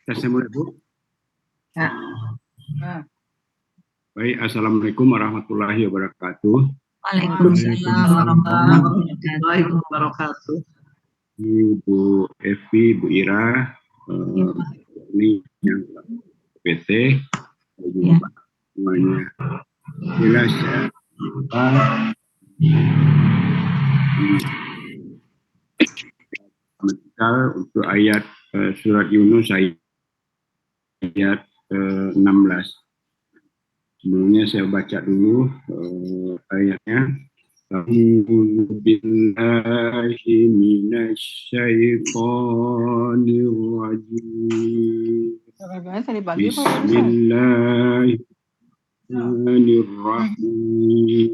Saya mulai, Bu. Ya. Baik, Assalamualaikum warahmatullahi wabarakatuh. Waalaikumsalam warahmatullahi wabarakatuh. Ibu Evi, Bu Ira, ini yang PT, Ya. semuanya. Jelas ya. Untuk ayat surat Yunus ayat 16. Sebelumnya saya baca dulu ayatnya. A'udzu billahi minasy syaithanir rajim. Bismillahirrahmanirrahim.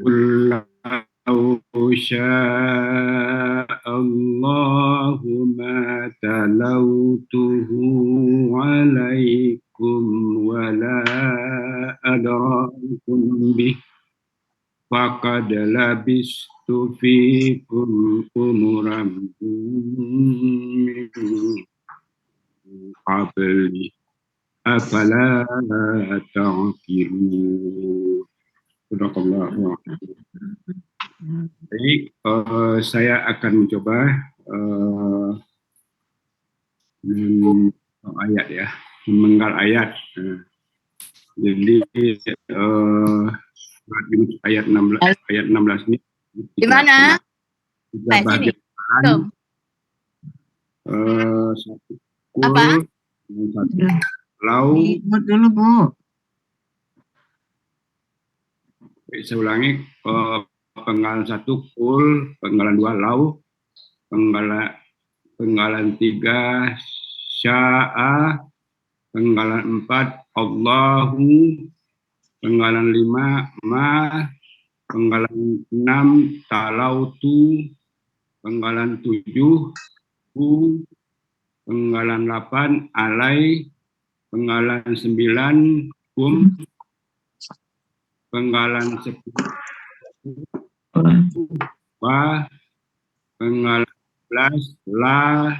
Qul law syaa Allahu ma talawtuhu 'alaikum wa la adrakum bih faqad labistu fikum umuran min qabli afala ta'qilun. Sadaqallahu a'lam. Baik, saya akan mencoba ayat ya, memenggal ayat. Jadi ayat 16 ini di mana? bagian satu kul, satu lau. Dulu, Bu. Saya ulangi, penggalan 1 kul, penggalan 2 lau, penggalan 3 sya'a, penggalan 4 Allahu, penggalan 5 ma, penggalan 6 talautu, penggalan 7 hu, penggalan 8 alai, penggalan 9 kum, penggalan 10 wa, penggalan 11 la,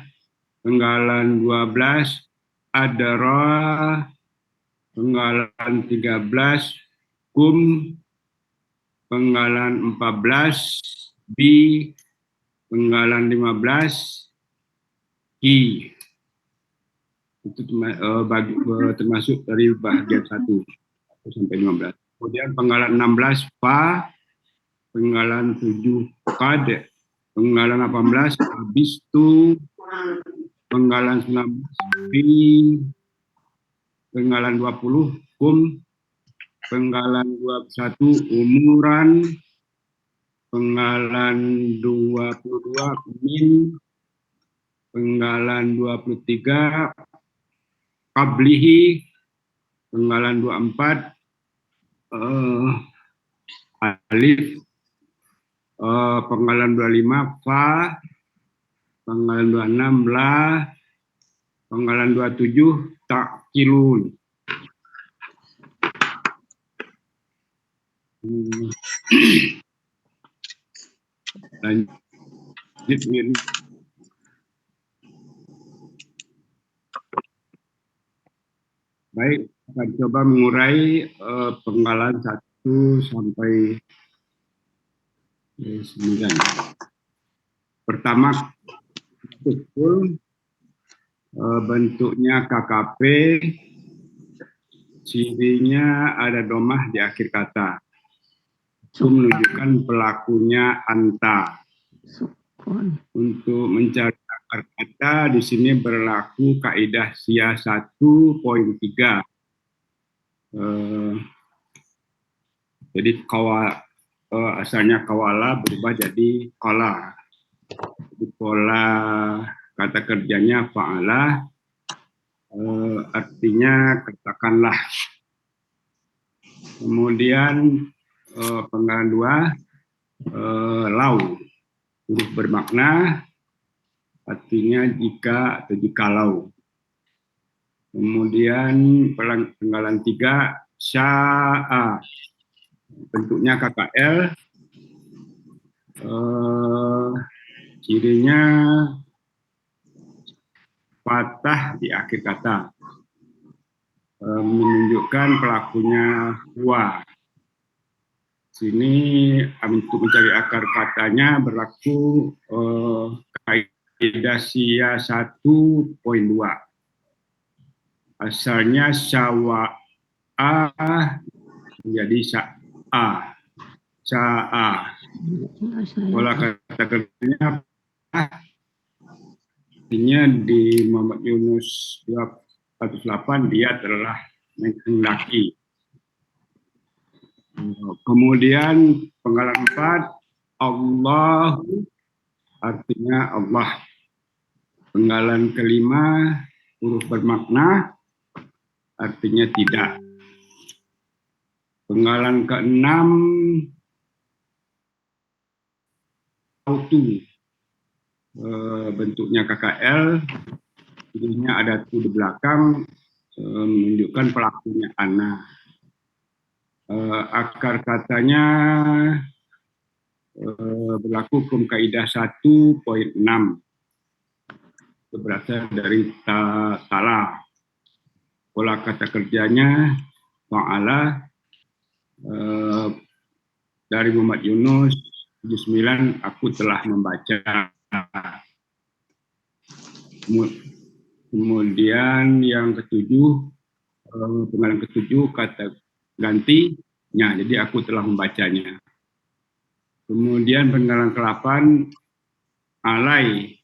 penggalan 12 adara, penggalan 13 kum, penggalan 14 bi, penggalan 15 ki. Itu termasuk dari bagian 1 sampai 15. Kemudian penggalan 16 fa, penggalan 7 qad, penggalan 18 abistu, penggalan 19 fi, penggalan 20 kum, penggalan 21 umuran, penggalan 22 min, penggalan 23 qablihi, penggalan 24 alif, penggalan 25 fa, penggalan 26 la, penggalan 27 ta'qilun. Lanjut ini. Baik, akan coba mengurai penggalan 1 sampai 9. Pertama, betul, bentuknya KKP, cirinya ada domah di akhir kata. Itu menunjukkan pelakunya anta. Untuk mencari akar kata di sini berlaku kaidah SIA 1.3. Jadi asalnya kawala berubah jadi qala. Jadi pola kata kerjanya fa'ala, artinya katakanlah. Kemudian penggalan 2 lau, huruf bermakna artinya jika atau jikalau. Kemudian penggalan 3 sya'a, bentuknya KKL, cirinya fathah di akhir kata, menunjukkan pelakunya huwa. Sini untuk mencari akar katanya berlaku kaidah SIA 1.2. Asalnya syawa'ah menjadi sya'a. Pola kata kerjanya artinya di Muhammad Yunus 208 dia telah menghendaki. Kemudian penggalan 4, Allah artinya Allah. Penggalan kelima, huruf bermakna artinya tidak. Penggalan keenam, autu, bentuknya KKL, jadinya ada tu di belakang, menunjukkan pelakunya ana. Akar katanya berlaku hukum kaidah 1.6, berasal dari tala. Pola kata kerjanya fa'ala, dari Muhammad Yunus 79, aku telah membaca. Kemudian yang ketujuh, penggalan ketujuh kata gantinya, jadi aku telah membacanya. Kemudian penggalan ke-8, alai,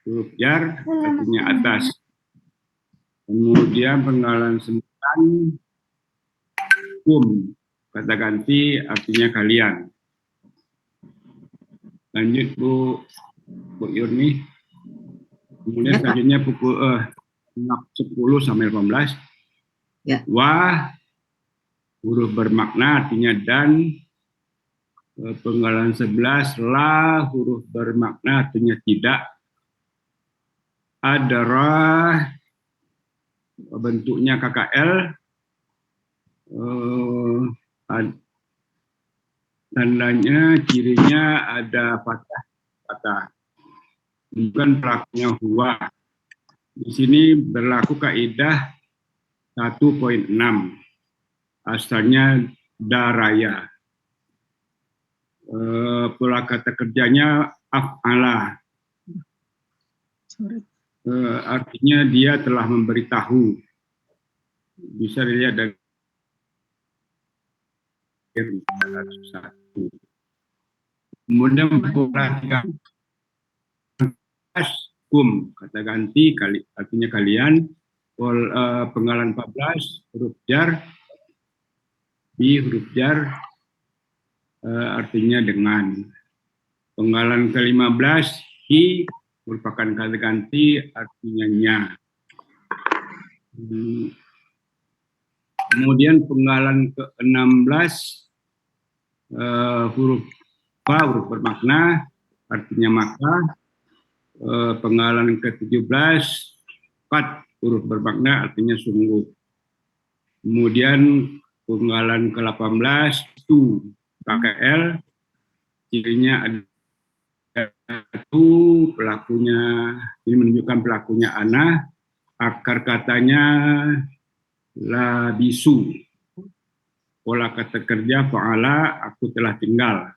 huruf jar artinya atas. Kemudian penggalan 9, kum, kata ganti artinya kalian. Lanjut Bu Yurni. Kemudian selanjutnya pukul 10 sampai 18. Ya. Wah, huruf bermakna artinya dan. Penggalan 11, la, huruf bermakna artinya tidak. Adara, bentuknya KKL. Tandanya, cirinya ada fathah. Bukan pelakunya huwa. Di sini berlaku kaidah 1.6. Asalnya daraya. Pola kata kerjanya af'ala. Artinya dia telah memberitahu. Bisa dilihat dari satu. Kemudian perhatikan kum, kata ganti artinya kalian. Penggalan 14, huruf jar, bi huruf jar artinya dengan. Penggalan ke-15, hi merupakan kata ganti artinya nya. Kemudian penggalan ke-16, huruf fa, huruf bermakna artinya maka. Penggalan ke-17, fat, huruf bermakna artinya sungguh. Kemudian penggalan ke-18, tu, KKL, cirinya ada tu, pelakunya, ini menunjukkan pelakunya ana. Akar katanya labisu. Pola kata kerja fa'ala, aku telah tinggal.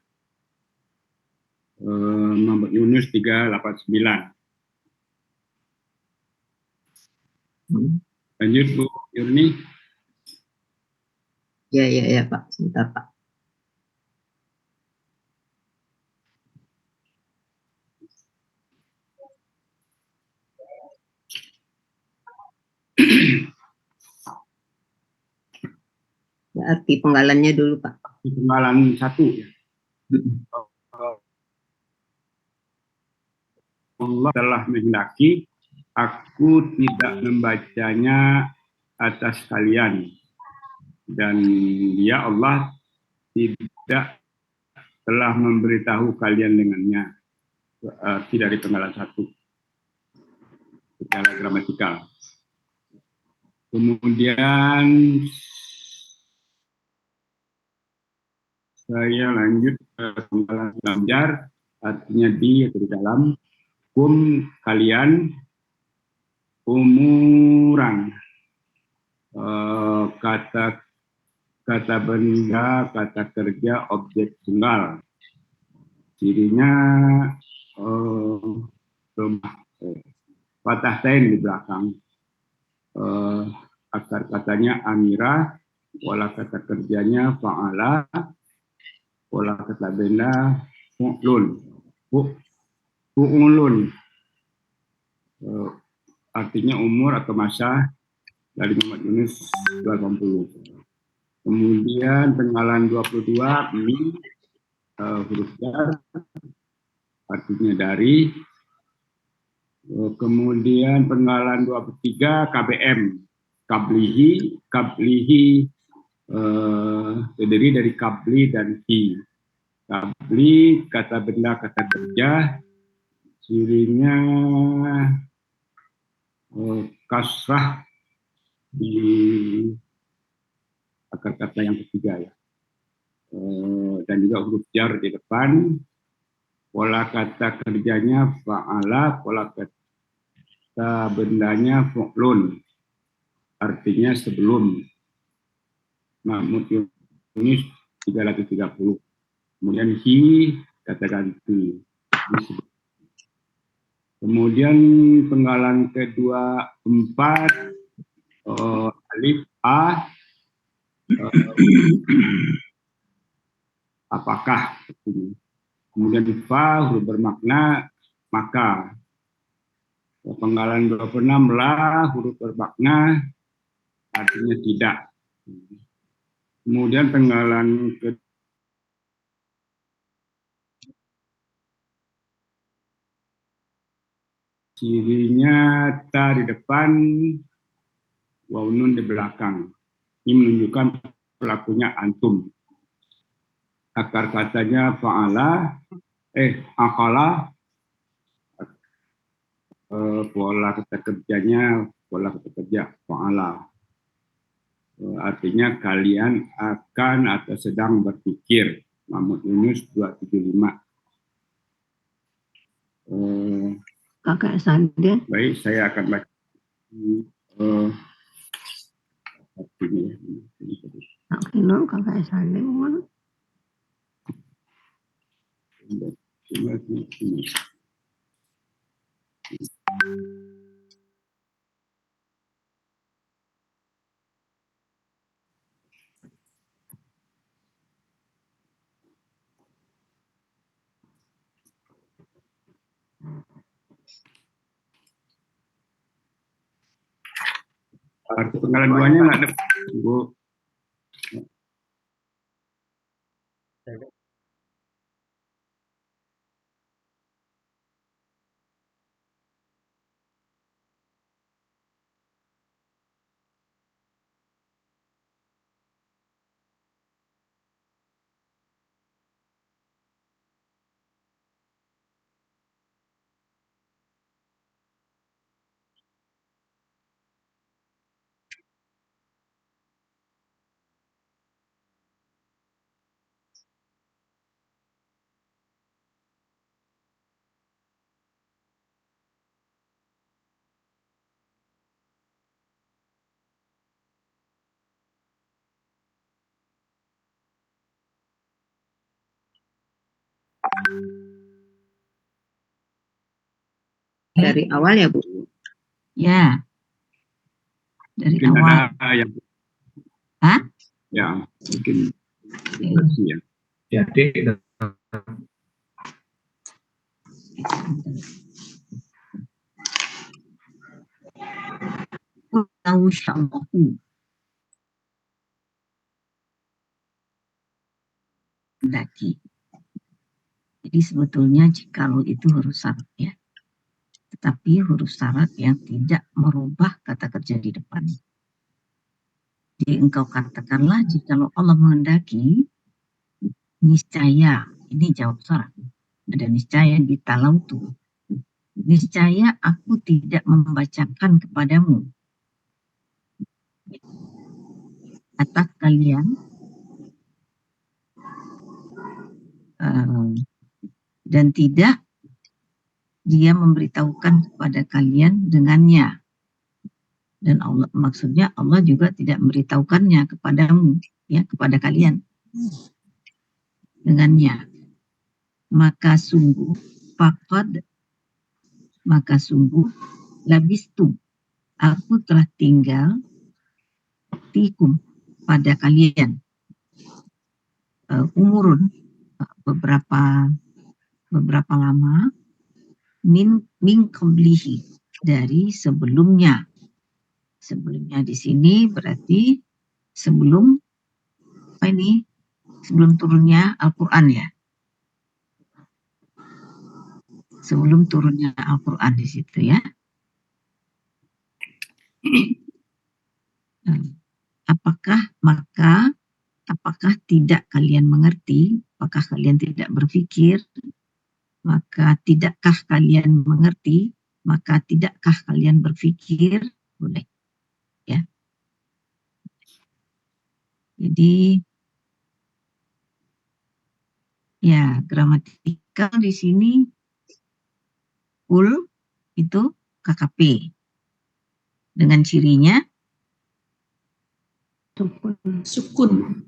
Muhammad Yunus 389. Lanjut Bu Yurni. Ya Pak, sebentar Pak. Ya, arti penggalannya dulu Pak. Penggalan 1 ya. Allah telah menghendaki, aku tidak membacanya atas kalian. Dan dia Allah tidak telah memberitahu kalian dengannya. Tidak di penggalan 1 secara gramatikal. Kemudian saya lanjut ke penggalan lamjar, artinya di atau di dalam. Kum, kalian. umuran, kata benda, kata kerja, objek tunggal. Cirinya patah tain di belakang. Akar katanya amirah, pola kata kerjanya fa'ala, pola kata benda fu'lun. Fu'ulun artinya umur atau masa dari Muhammad Yunus 80. Kemudian penggalan 22 min huruf jar artinya dari. Kemudian penggalan 23 KBM kablihi terdiri dari kabli dan hi. Kabli kata benda kata kerja, cirinya kasrah di akar kata yang ketiga ya, dan juga huruf jar di depan. Pola kata kerjanya fa'ala, pola kata bendanya fu'lun, artinya sebelum. Mahmud Yunus 330. Kemudian hi kata ganti. Kemudian penggalan kedua 4 alif a apakah. Kemudian fa huruf bermakna maka. Penggalan 26 la huruf bermakna artinya tidak. Kemudian penggalan cirinya ta di depan, waw nun di belakang. Ini menunjukkan pelakunya antum. Akar katanya fa'ala, akala, pola kata kerjanya, pola kata kerja fa'ala. Artinya kalian akan atau sedang berpikir. Mahmud Yunus 275. Kakak Sande. Baik, saya akan baca Kakak Sande. Arti penggalan duanya nggak ada, Bu. Dari awal ya, Bu? Ya, dari Mungkin awal. ada yang ya mungkin ya. Jadi tahu syallahu lagi. Jadi sebetulnya jikalau itu huruf syarat ya, tetapi huruf syarat yang tidak merubah kata kerja di depan. Jadi engkau katakanlah jikalau Allah menghendaki, niscaya, ini jawab syarat. Ada niscaya di talautu. Niscaya aku tidak membacakan kepadamu atas kalian dan tidak dia memberitahukan kepada kalian dengannya. Dan Allah, maksudnya Allah juga tidak memberitahukannya kepadamu, ya, kepada kalian dengannya. Maka sungguh labistu, aku telah tinggal fikum, pada kalian, umurun, beberapa lama, min qablihi, dari sebelumnya. Sebelumnya di sini berarti sebelum sebelum turunnya Al-Qur'an, ya. Sebelum turunnya Al-Qur'an di situ, ya. Apakah tidak kalian mengerti? Apakah kalian tidak berpikir? Maka tidakkah kalian mengerti? Maka tidakkah kalian berpikir? Boleh, ya. Jadi ya, gramatikal di sini ul itu KKP dengan cirinya Sukun.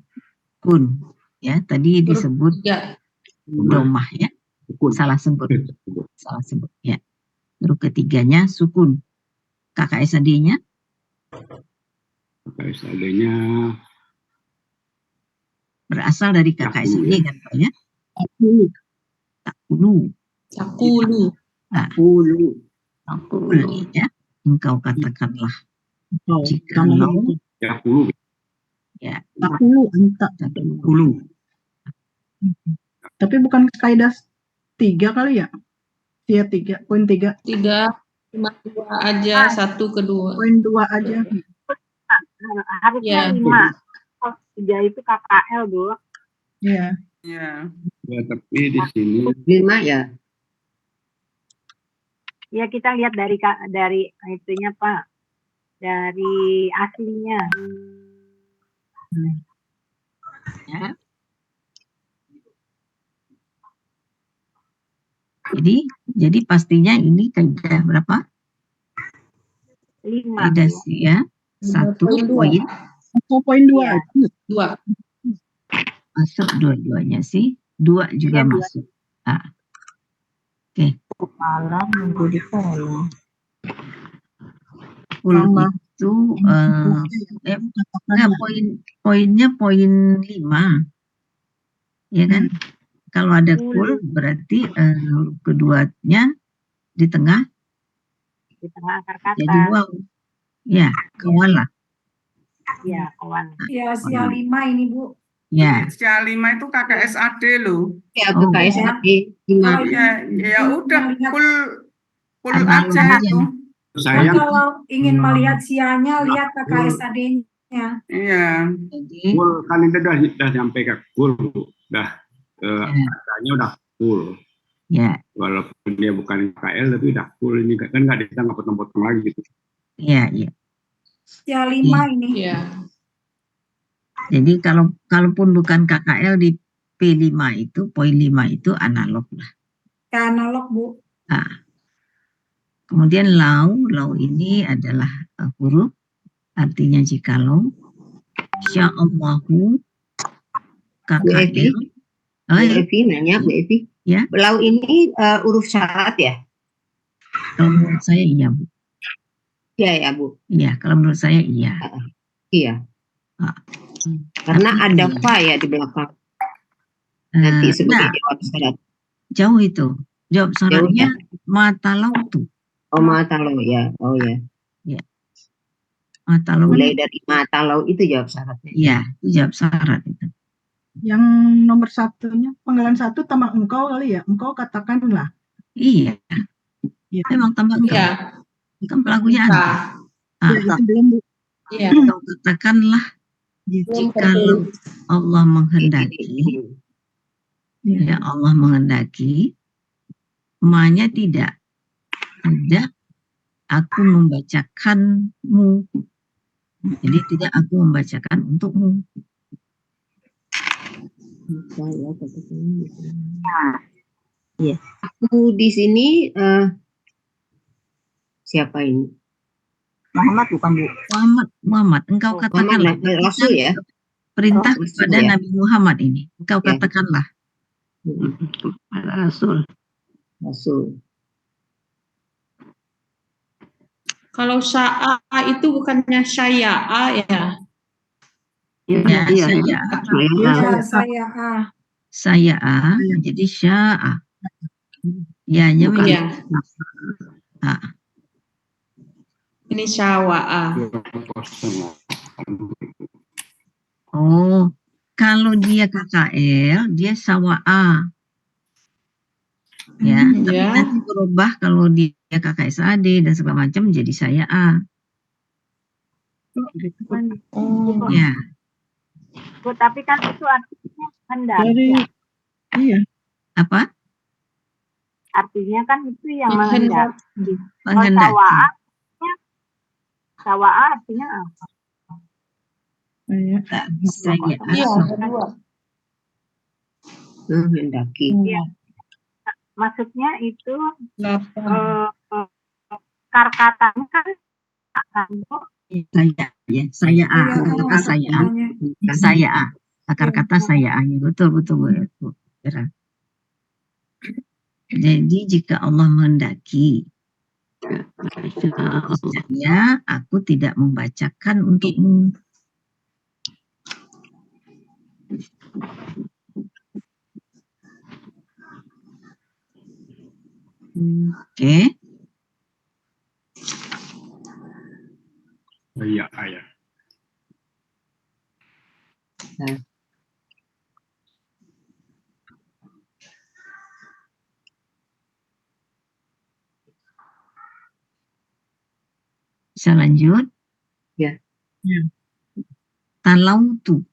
kun, ya. Tadi disebut domah, ya. Salah sebut, ya. Huruf ketiganya sukun. KKSAD-nya? KKSAD-nya berasal dari KKSAD, kan, Pak, ya? Takulu. Ya. Engkau katakanlah, jikalau, ya, takulu. Tapi bukan kaidah 3 kali ya? Dia 3, poin 3. 3, cuma 2 aja, 1 ke 2. Poin 2 aja. Harusnya 5. Oh, 3 itu KKL, Bu. Iya. Ya, tapi di sini 5 ya. Ya, kita lihat dari itunya, Pak. Dari aslinya. Ya. Jadi pastinya ini kaidah berapa? 5. Kaidah ya. 1 poin. Atau poin 2. 2. Masuk dua-duanya sih. 2 juga Ya, 2. masuk. Oke. Kepala nunggu di kolom. Itu poinnya poin 5. Ya kan? Kalau ada kul berarti huruf keduanya di tengah akar kata. jadi waw. Ya, kawalah. Ya, kawan. Ya, sia 5 ini, Bu. Ya. Sia 5 itu KKSAD loh. Ya, KKSAD 5. Ya udah, kul analog aja aja. itu. sayang Kalau ingin melihat sianya, lihat KKSAD-nya. Iya. Jadi full kan itu udah sampai ke full, udah katanya udah full. ya. Walaupun dia bukan KL tapi udah full, ini kan nggak bisa potong-potong lagi gitu. Iya, iya. Sia 5 ini. Iya. Jadi kalaupun bukan KKL di P5 itu, poin 5 itu analog lah. Analog, Bu. Nah, kemudian lau ini adalah huruf, artinya jikalau. Sya'allahu KKL. Bu Evi nanya, Bu Evi. Ya. Lau ini huruf syarat ya? Kalau menurut saya iya, Bu. Iya ya, Bu. Iya, kalau menurut saya iya. Iya. Karena Tapi ada fa ya di belakang. Nanti sebagai jawab syarat. Jauh itu. Jawab syaratnya mata lautu. Oh, mata lau ya. Oh ya. Ya. Mata lau. Mulai dari mata lau itu jawab syaratnya. Iya, itu jawab syarat itu. Yang nomor 1-nya, panggilan 1 tambah engkau kali ya. Engkau katakanlah. Iya. Ya. Memang tambah engkau. Iya. Kan pelakunya ada. Ya, itu belum, Bu. Iya. Engkau katakanlah jika Allah menghendaki, ya Allah menghendaki, ma-nya tidak aku membacakanmu. Jadi tidak aku membacakan untukmu. Iya. Aku di sini siapa ini? Muhammad bukan Bu. Muhammad, engkau Oh, katakanlah. Muhammad, Rasul ya? Perintah Oh, Rasul kepada ya. Nabi Muhammad ini. Engkau Ya. katakanlah. Rasul. Kalau sya'a itu bukannya syaya'a ya? Ya, Iya, saya saya menjadi sya'a. Ya-nya Iya. menjadi Ini syawa'a. Oh, kalau dia KKL, dia sawa'a. Ya, tapi Ya. nanti berubah kalau dia KKSAD dan segala macam menjadi saya'a. Oh. Ya, Bu, tapi kan itu artinya hendak. Dari iya, apa? Artinya kan itu yang Menghendaki. menghendaki. Menghendaki. Sawa'a artinya apa? iya. Saya'a. Iya, kedua. Menghendaki. Iya. Maksudnya itu 8. karkatanya kan Saya'a. Kata saya'a. Saya'a. Akar kata saya'a. Betul, Bu. Kira. Jadi jika Allah menghendaki, ya, aku tidak membacakan untukmu. Oke. Iya, ayah. Bisa lanjut? Ya. Talautu.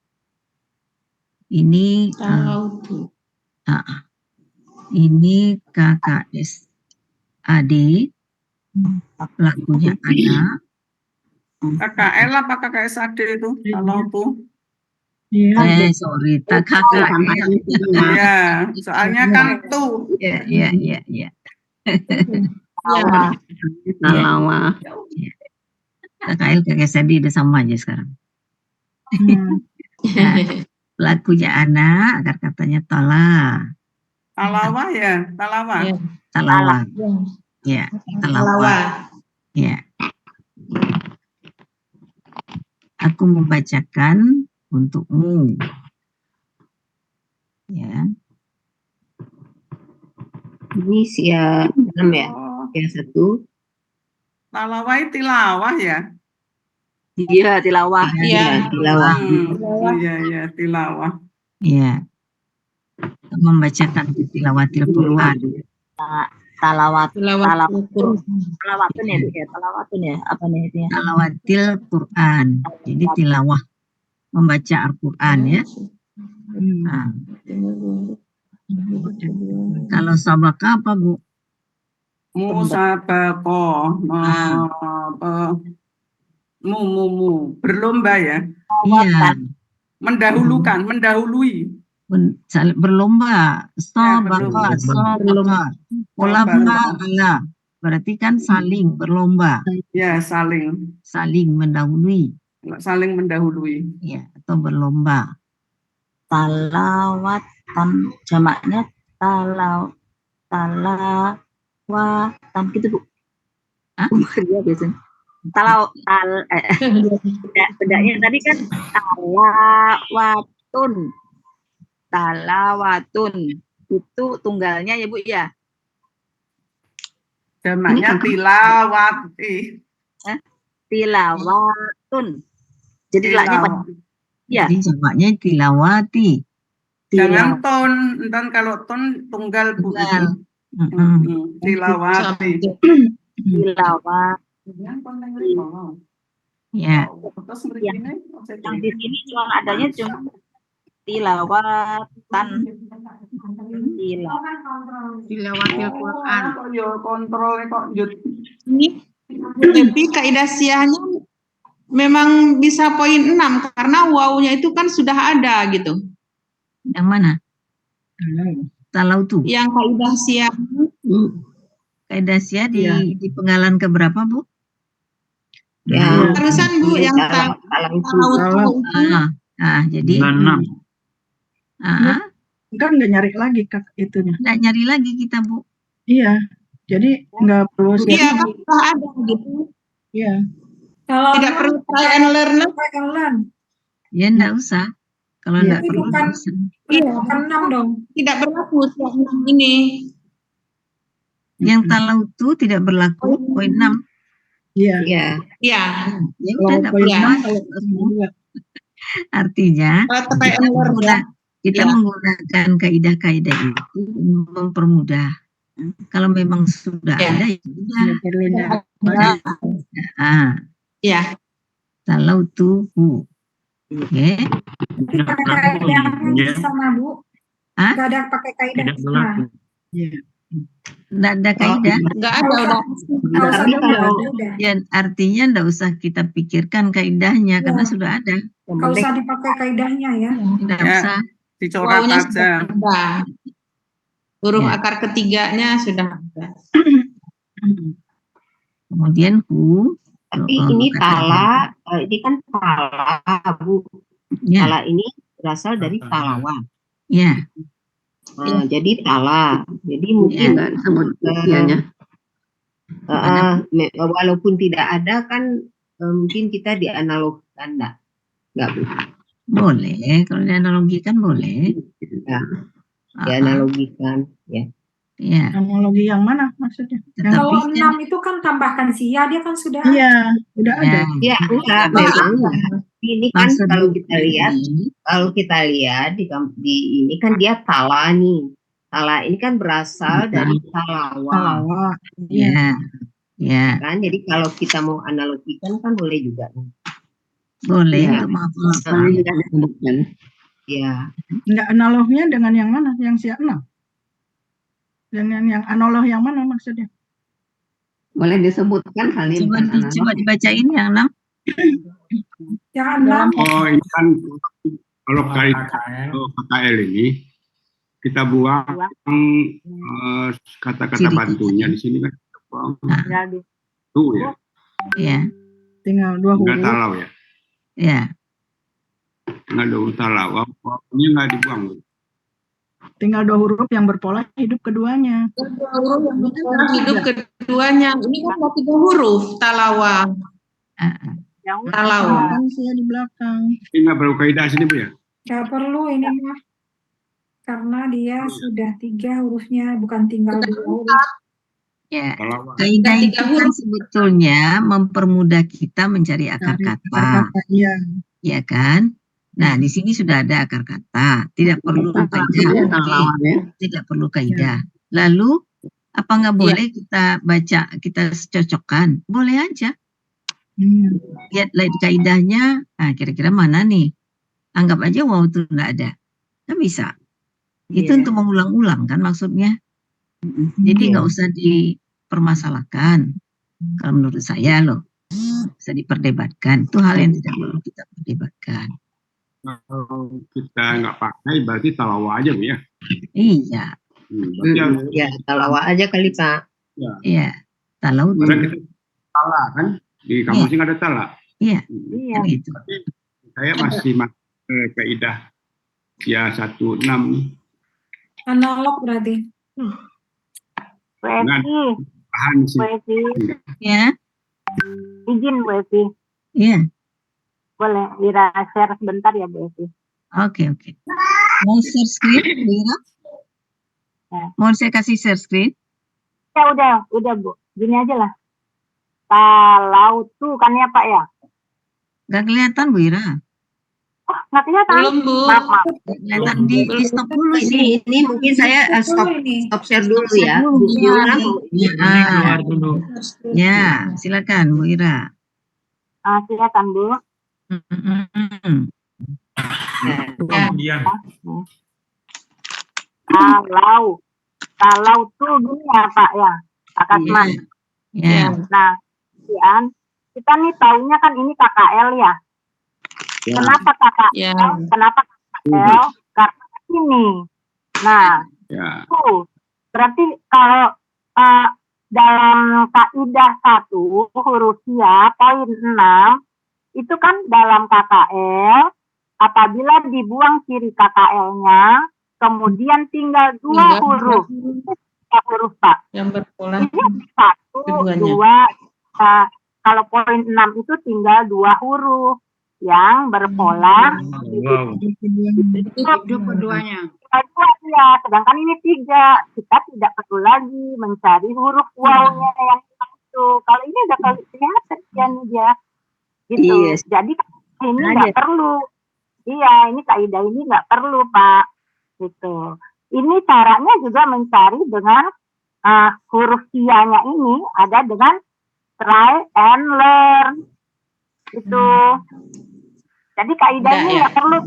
Ini Talautu. ini KKSAD, pelakunya anak. KKL apa KKSAD itu? Kalau tuh. Iya. Sorry, KKL. Ya, soalnya kan tuh. Iya. Talawa. KKL KKSAD udah sama aja sekarang. Pelakunya anak, akar katanya tala. Talawa ya, talawa. Ya. Talawa. Ya, talawa. Talawa. Ya. Aku membacakan untukmu. Ya. Ini sia 6 ya? Oh, Yang 1. talawa itu tilawah ya. Iya, tilawah. Iya. Tilawah. Iya, tilawah. Ya. Membacakan tilawatil Quran. Talawat. Tilawatul Quran. Talawatun ya, Bu, ya? Talawatun ya? Apa nih itu ya? Tilawatil Quran. Jadi tilawah membaca Al-Quran ya. Nah, kalau sabaka apa, Bu? Musabaqah. Berlomba ya. Iya. Mendahului. Berlomba. berlomba. Sabaka. Ulama Allah. Berarti kan saling berlomba. Ya, saling Mendahului. Ya, Atau berlomba. Talawatan. Jamaknya talawatan gitu, Bu. Hah? Iya, biasanya. Bedanya tadi kan talawatun itu tunggalnya ya, Bu, ya. jamaknya tilawati. Tilawatun. Jadi laknya pada ya. Jadi jamaknya tilawati. Jangan ton, entar kalau ton tunggal Bu itu. Tilawati. Tilawat. Ya. Yang di sini cuma adanya cuma tilawatan. Tilawatil Quran. Kok yo kontrolnya kok Tapi kaidah siyahnya memang bisa poin 6 karena wawunya itu kan sudah ada gitu. Yang mana? Talautu. Yang kaidah siyah. Kaidah siyah di penggalan keberapa, Bu? Ya. Barusan Bu yang Talau talau itu. Jadi 96. Kan nggak nyari lagi Kak itunya. nggak nyari lagi kita, Bu. Iya. Jadi nggak perlu Iya siap. kan sudah ada gitu. Iya. Kalau Tidak perlu try and learn. try and learn. Ya nggak usah. Kalau Iya. nggak Tapi perlu bukan nggak usah. bukan 6 dong. Tidak berlaku siap 6 ini. Yang talau itu tidak berlaku poin 6. Iya. Ya. Ya. Ya Kalau udah nggak poin perlu 6 bahas. kalau kedua. Artinya Try and learn ya. kita Ya. menggunakan kaidah-kaidah itu mempermudah. Kalau memang sudah Ya. ada, ya sudah. Nggak perlu nyari. Ya. Talau tuhu. Oke. Tapi pakai kaidah yang sama, Bu. Hah? Nggak ada pakai kaidah Tidak sama. berlaku. Iya. Nggak ada kaidah. Enggak ada udah. Kalau Tapi sudah kalau udah. Ya, artinya nggak usah kita pikirkan kaidahnya karena Ya. sudah ada. Nggak usah dipakai kaidahnya ya. Tidak Ya. usah. Dicoret Wawunya aja. sudah ada. Huruf Ya. akar ketiganya sudah ada. Kemudian tapi ini tala, ini kan tala, Bu. Ya, Tala ini berasal dari talawa. ya, Jadi tala. Jadi mungkin ya. walaupun tidak ada kan mungkin kita dianalogikan enggak Bu? Boleh. Kalau dianalogikan boleh. Ya, Ah, dianalogikan ya. ya. Analogi yang mana maksudnya? Yang Tapi Kalau kan- 6 itu kan tambahkan sia, dia kan sudah Iya, udah ada. Ya, enggak, Maksud- memang enggak. Ini kan maksud kalau Bu kita lihat ini, di ini kan dia tala nih. Tala ini kan berasal dari talawa, Talawa. ya, ya, kan? Jadi kalau kita mau analogikan kan boleh juga. boleh Ya. untuk menghafalkan. Ya, Enggak analognya dengan yang mana? Yang siap 6? Dengan yang analog yang mana maksudnya? boleh disebutkan kali Coba dibacain yang 6. yang 6. Oh, ini kan kalau KKL ini kita buang kata-kata Ciri-ciri. bantunya di sini kan kita buang Tinggal di tuh ya, Ya, Tinggal 2 nggak huruf. talau ya, ya, nggak ada talau, wawunya nggak dibuang. Tinggal 2 huruf yang berpola hidup keduanya. Huruf yang berpola hidup keduanya. Ini kan ada 3 huruf talawa. yang Talawa. Kan sia di belakang. Ini nggak perlu kaidah sini Bu ya. Nggak perlu ini mah. Karena dia sudah 3 hurufnya, bukan tinggal 2 huruf. ya. Talawa. Kaidah Tiga itu kan huruf. sebetulnya mempermudah kita mencari akar kata, Iya. ya kan? Nah, di sini sudah ada akar kata, tidak perlu kaidah. Tidak perlu kaidah. Lalu apa nggak boleh kita baca, kita cocokkan? Boleh aja. Lihat kaidahnya, nah kira-kira mana nih? Anggap aja wow itu nggak ada. Kan bisa. Itu Iya. untuk mengulang-ulang kan maksudnya. Jadi nggak usah dipermasalahkan. Kalau menurut saya loh, bisa diperdebatkan. Itu hal yang tidak perlu kita perdebatkan. Kalau kita nggak pakai berarti talawa aja Bu ya. Iya, Berarti harus Ya, talawa aja kali Pak. iya. Talau tuh, karena kita tala kan di kamus nggak ada tala. iya, iya. kan gitu. Saya masih kaidah ya 16 Analog berarti. Bu Evi, tahan sih. Bu Evi, Ya, izin Bu Evi. iya. Boleh Wira share sebentar ya Bu Evi. Oke. Mau share screen, Bu Ira? Mau saya kasih share screen? Ya udah Bu. Gini aja lah. Talau tuh kan ya Pak ya? Gak kelihatan Bu Ira. Oh, nggak kelihatan. Belum Bu. Maaf. Gak kelihatan di stop dulu sih. Ini mungkin saya stop ini. share dulu ya. Stop dulu. Bu Ira mau Ya, Keluar dulu. ya, silakan Bu Ira. Silakan Bu. Kemudian Talau tuh gini ya Pak ya. Pak Kasman. Ya, Nah, Kian, kita nih taunya kan ini KKL ya. Kenapa KKL? Ya. Kenapa KKL? Karena ini. Nah, Ya. tuh berarti kalau dalam kaidah 1 huruf ya poin 6 itu kan dalam KKL apabila dibuang kiri KKL-nya kemudian tinggal 2 huruf. Huruf Pak. Yang berpola. Ini 1, 2, kalau poin 6 itu tinggal 2 huruf yang berpola. Wow. Itu keduanya. Ya, sedangkan ini 3. Kita tidak perlu lagi mencari huruf wawnya yang itu. Kalau ini udah kelihatan dia. Gitu. Yes. Jadi ini nggak perlu. Iya, ini kaidah ini nggak perlu Pak. Gitu. Ini caranya juga mencari dengan huruf nya ini ada dengan try and learn. Itu. Jadi kaidah ini nggak perlu.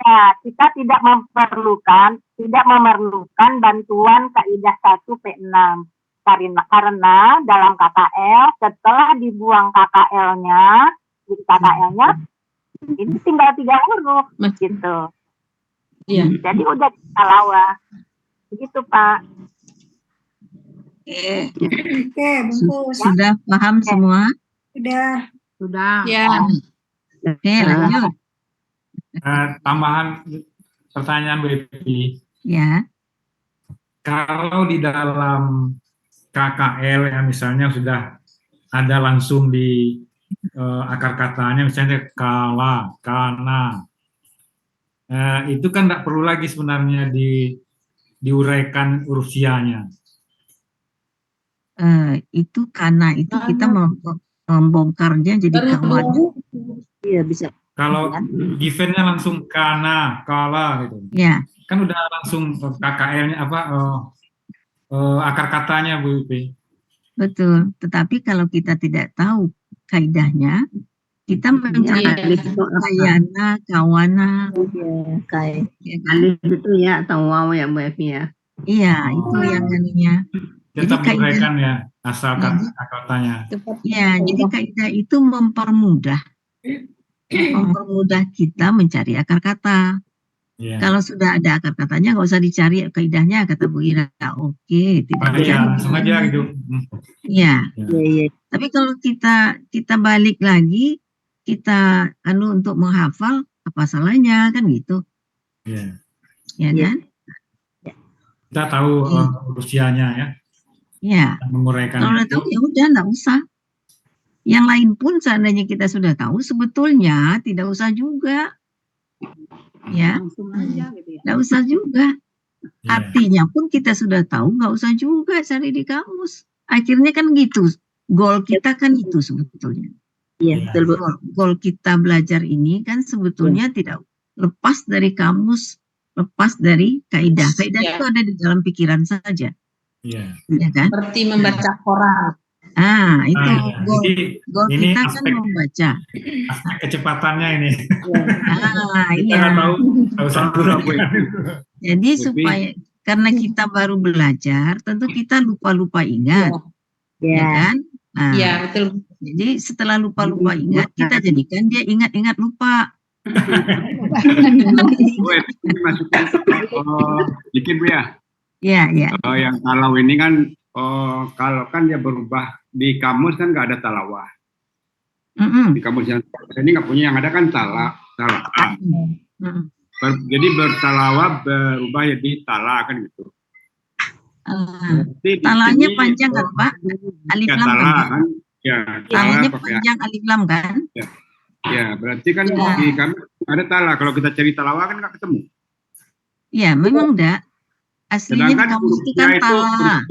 Ya, kita tidak memerlukan bantuan kaidah 1P6 karena dalam KKL setelah dibuang KKL-nya ini tinggal 3 huruf gitu. Iya. Jadi udah talawah. Begitu Pak. Oke, bungkus. Sudah paham semua? Sudah. Ya. Oke, lanjut. Tambahan pertanyaan Bu Evi. Ya. Kalau di dalam KKL yang misalnya sudah ada langsung di akar katanya misalnya kala, kana, itu kan tidak perlu lagi sebenarnya diuraikan huruf sianya. Itu karena itu kita membongkarnya jadi kawan. Iya bisa. Kalau givennya langsung kana, kala gitu. Ya. Kan udah langsung KKL-nya akar katanya Bu Evi. Betul. Tetapi kalau kita tidak tahu kaidahnya, kita mencari kayana, kawana. Ya, alif itu ya atau waw ya Bu Evi ya. Iya, itu yang ininya. Tetap diuraikan ya asal katanya. Ya, jadi kaidah itu mempermudah kita mencari akar kata. Yeah. Kalau sudah ada akar katanya nggak usah dicari kaidahnya, kata Bu Ira. Oke, tidak dicari. Langsung aja gitu. Iya. Tapi kalau kita balik lagi, kita untuk menghafal, apa salahnya kan gitu? Iya. Ya kan? Kita tahu usianya ya. Iya. Menguraikan. Kalau udah tahu ya udah nggak usah. Yang lain pun seandainya kita sudah tahu, sebetulnya tidak usah juga. Ya, nggak usah juga. Artinya pun kita sudah tahu, nggak usah juga cari di kamus. Akhirnya kan gitu. Goal kita kan itu sebetulnya. Iya, betul. Goal kita belajar ini kan sebetulnya tidak lepas dari kamus, lepas dari kaidah. Kaidah itu ada di dalam pikiran saja. Iya. Ya kan? Seperti membaca Quran. Itu goal ini kita kan membaca. Aspek kecepatannya ini. Iya. Jadi supaya karena kita baru belajar, tentu kita lupa-lupa ingat, ya kan? Iya, betul. Jadi setelah lupa-lupa ingat, kita jadikan dia ingat-ingat lupa. Dikit Bu ya. Iya. Yang kalau ini kan, kalau kan dia berubah di kamus kan nggak ada talawah. Di kamus yang ini nggak punya, yang ada kan talak. Jadi bertalawah berubah jadi tala kan gitu. Talanya panjang kan Pak? Alif lam kan? Ya, talanya panjang alif lam kan? Ya, berarti kan di kami ada tala. Kalau kita cari talawah kan nggak ketemu. Ya, memang enggak. Aslinya di kamus itu kan tala.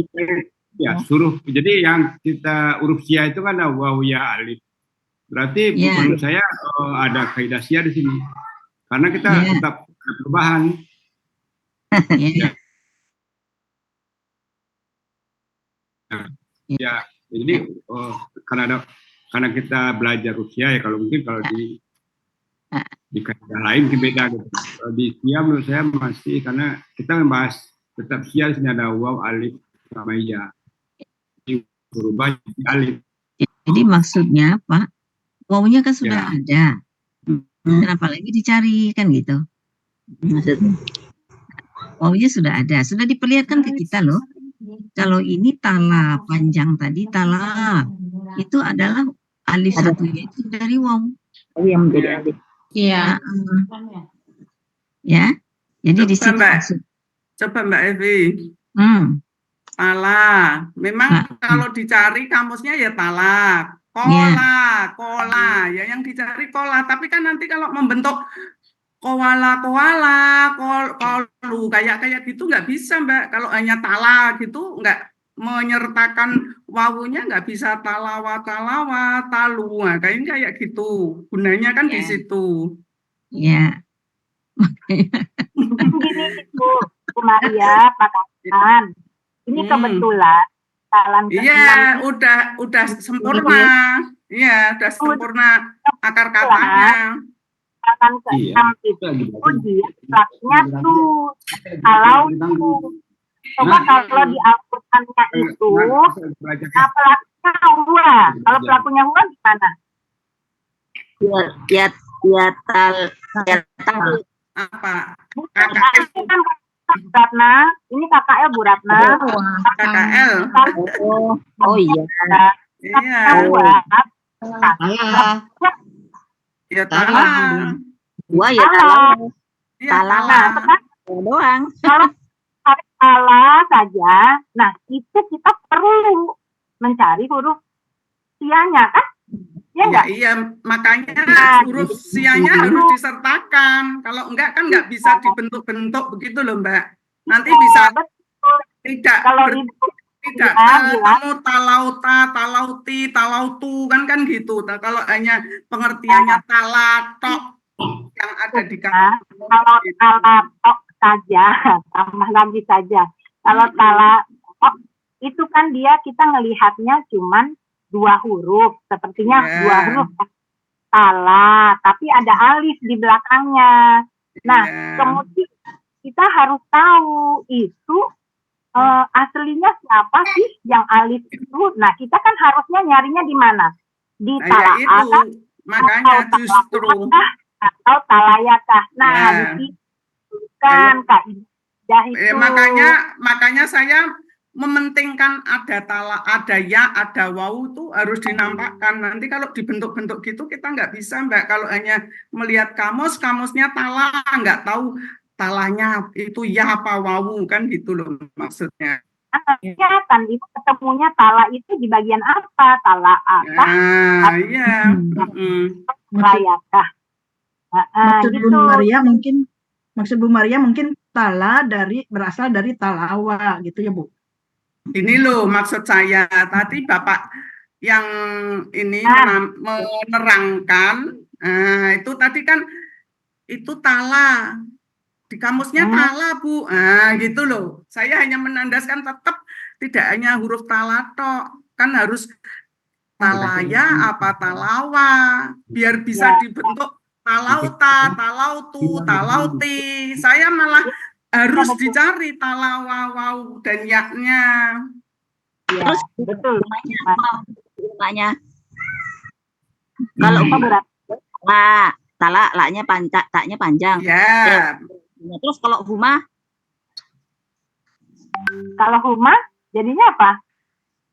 Ya, suruh. Jadi yang kita huruf sia itu kan ada waw ya alif. Berarti menurut saya ada kaidah sia di sini. Karena kita tetap perubahan. Ya, jadi karena kita belajar Rusia ya, kalau mungkin kalau di kaidah lain mungkin beda gitu. Kalau di sia menurut saya masih, karena kita membahas tetap sia di sini ada waw alif sama ya. Berubah jadi alif. Jadi maksudnya Pak, wawnya kan sudah ada. Kenapa lagi dicari kan gitu? Wawnya sudah ada, sudah diperlihatkan ke kita loh. Kalau ini tala panjang tadi tala itu adalah alif satunya itu dari waw. Yang menjadi alif. Iya. Ya. Jadi di Coba situ Mbak, maksud. coba Mbak Evi. Tala. Memang kalau dicari kamusnya ya talak. Kola. Ya yang dicari kola. Tapi kan nanti kalau membentuk koala, kolu, kayak gitu nggak bisa Mbak. Kalau hanya tala gitu nggak menyertakan wawunya nggak bisa talawa, talu. Nah, kayaknya kayak gitu. Gunanya kan di situ. Ya. Gini Bu Maria, Pak Kapan. Ini kebetulan jalan Iya, udah sempurna. Iya, udah sempurna akar katanya. Jalan ke-6 itu dia pelakunya tuh. Kalau tuh. Coba kalau di Al-Qur'annya itu pelakunya huwa. Kalau pelakunya huwa gimana? Ya Apa? Ini kan Bu Ratna, ini KKL Bu Ratna. KKL. Oh iya. Iya. Ya tala. Wah ya tala. Doang. Kalau tala saja, nah itu kita perlu mencari huruf sianya kan? Ya enggak? Iya, makanya huruf sianya harus disertakan. Kalau enggak kan enggak bisa dibentuk-bentuk begitu loh Mbak. Nanti bisa tidak kalau tidak ketemu talauta, talauti, talautu kan gitu. Nah, kalau hanya pengertiannya talatok yang ada di kalau talatok saja, tambah lagi saja. Kalau talatok itu kan dia kita ngelihatnya cuman 2 huruf, sepertinya 2 huruf tala, tapi ada alif di belakangnya. Nah, kemudian kita harus tahu itu aslinya siapa sih yang alif itu. Nah, kita kan harusnya nyarinya di mana? Di talaakah, makanya justru atau talayakah. Nah, di situ kan kaidah itu. Makanya saya mementingkan ada tala, ada ya, ada wawu itu harus dinampakkan. Nanti kalau dibentuk-bentuk gitu kita nggak bisa Mbak. Kalau hanya melihat kamusnya tala, nggak tahu talanya itu ya apa wawu kan gitu loh maksudnya. Kan itu ketemunya tala itu di bagian apa? Tala apa? Iya. Layakah. Maksud Bu Maria mungkin tala berasal dari talawa gitu ya Bu. Ini loh maksud saya, tadi Bapak yang ini menerangkan, itu tadi kan itu tala, di kamusnya tala Bu, gitu loh. Saya hanya menandaskan tetap tidak hanya huruf tala tok, kan harus talaya apa talawa, biar bisa dibentuk talauta, talautu, talauti. Saya malah harus dicari talawa, waw, dan yaknya. Ya, terus betul. Rumahnya. Kalau tala laknya taknya panjang. Ya. Terus kalau huma? Kalau huma jadinya apa?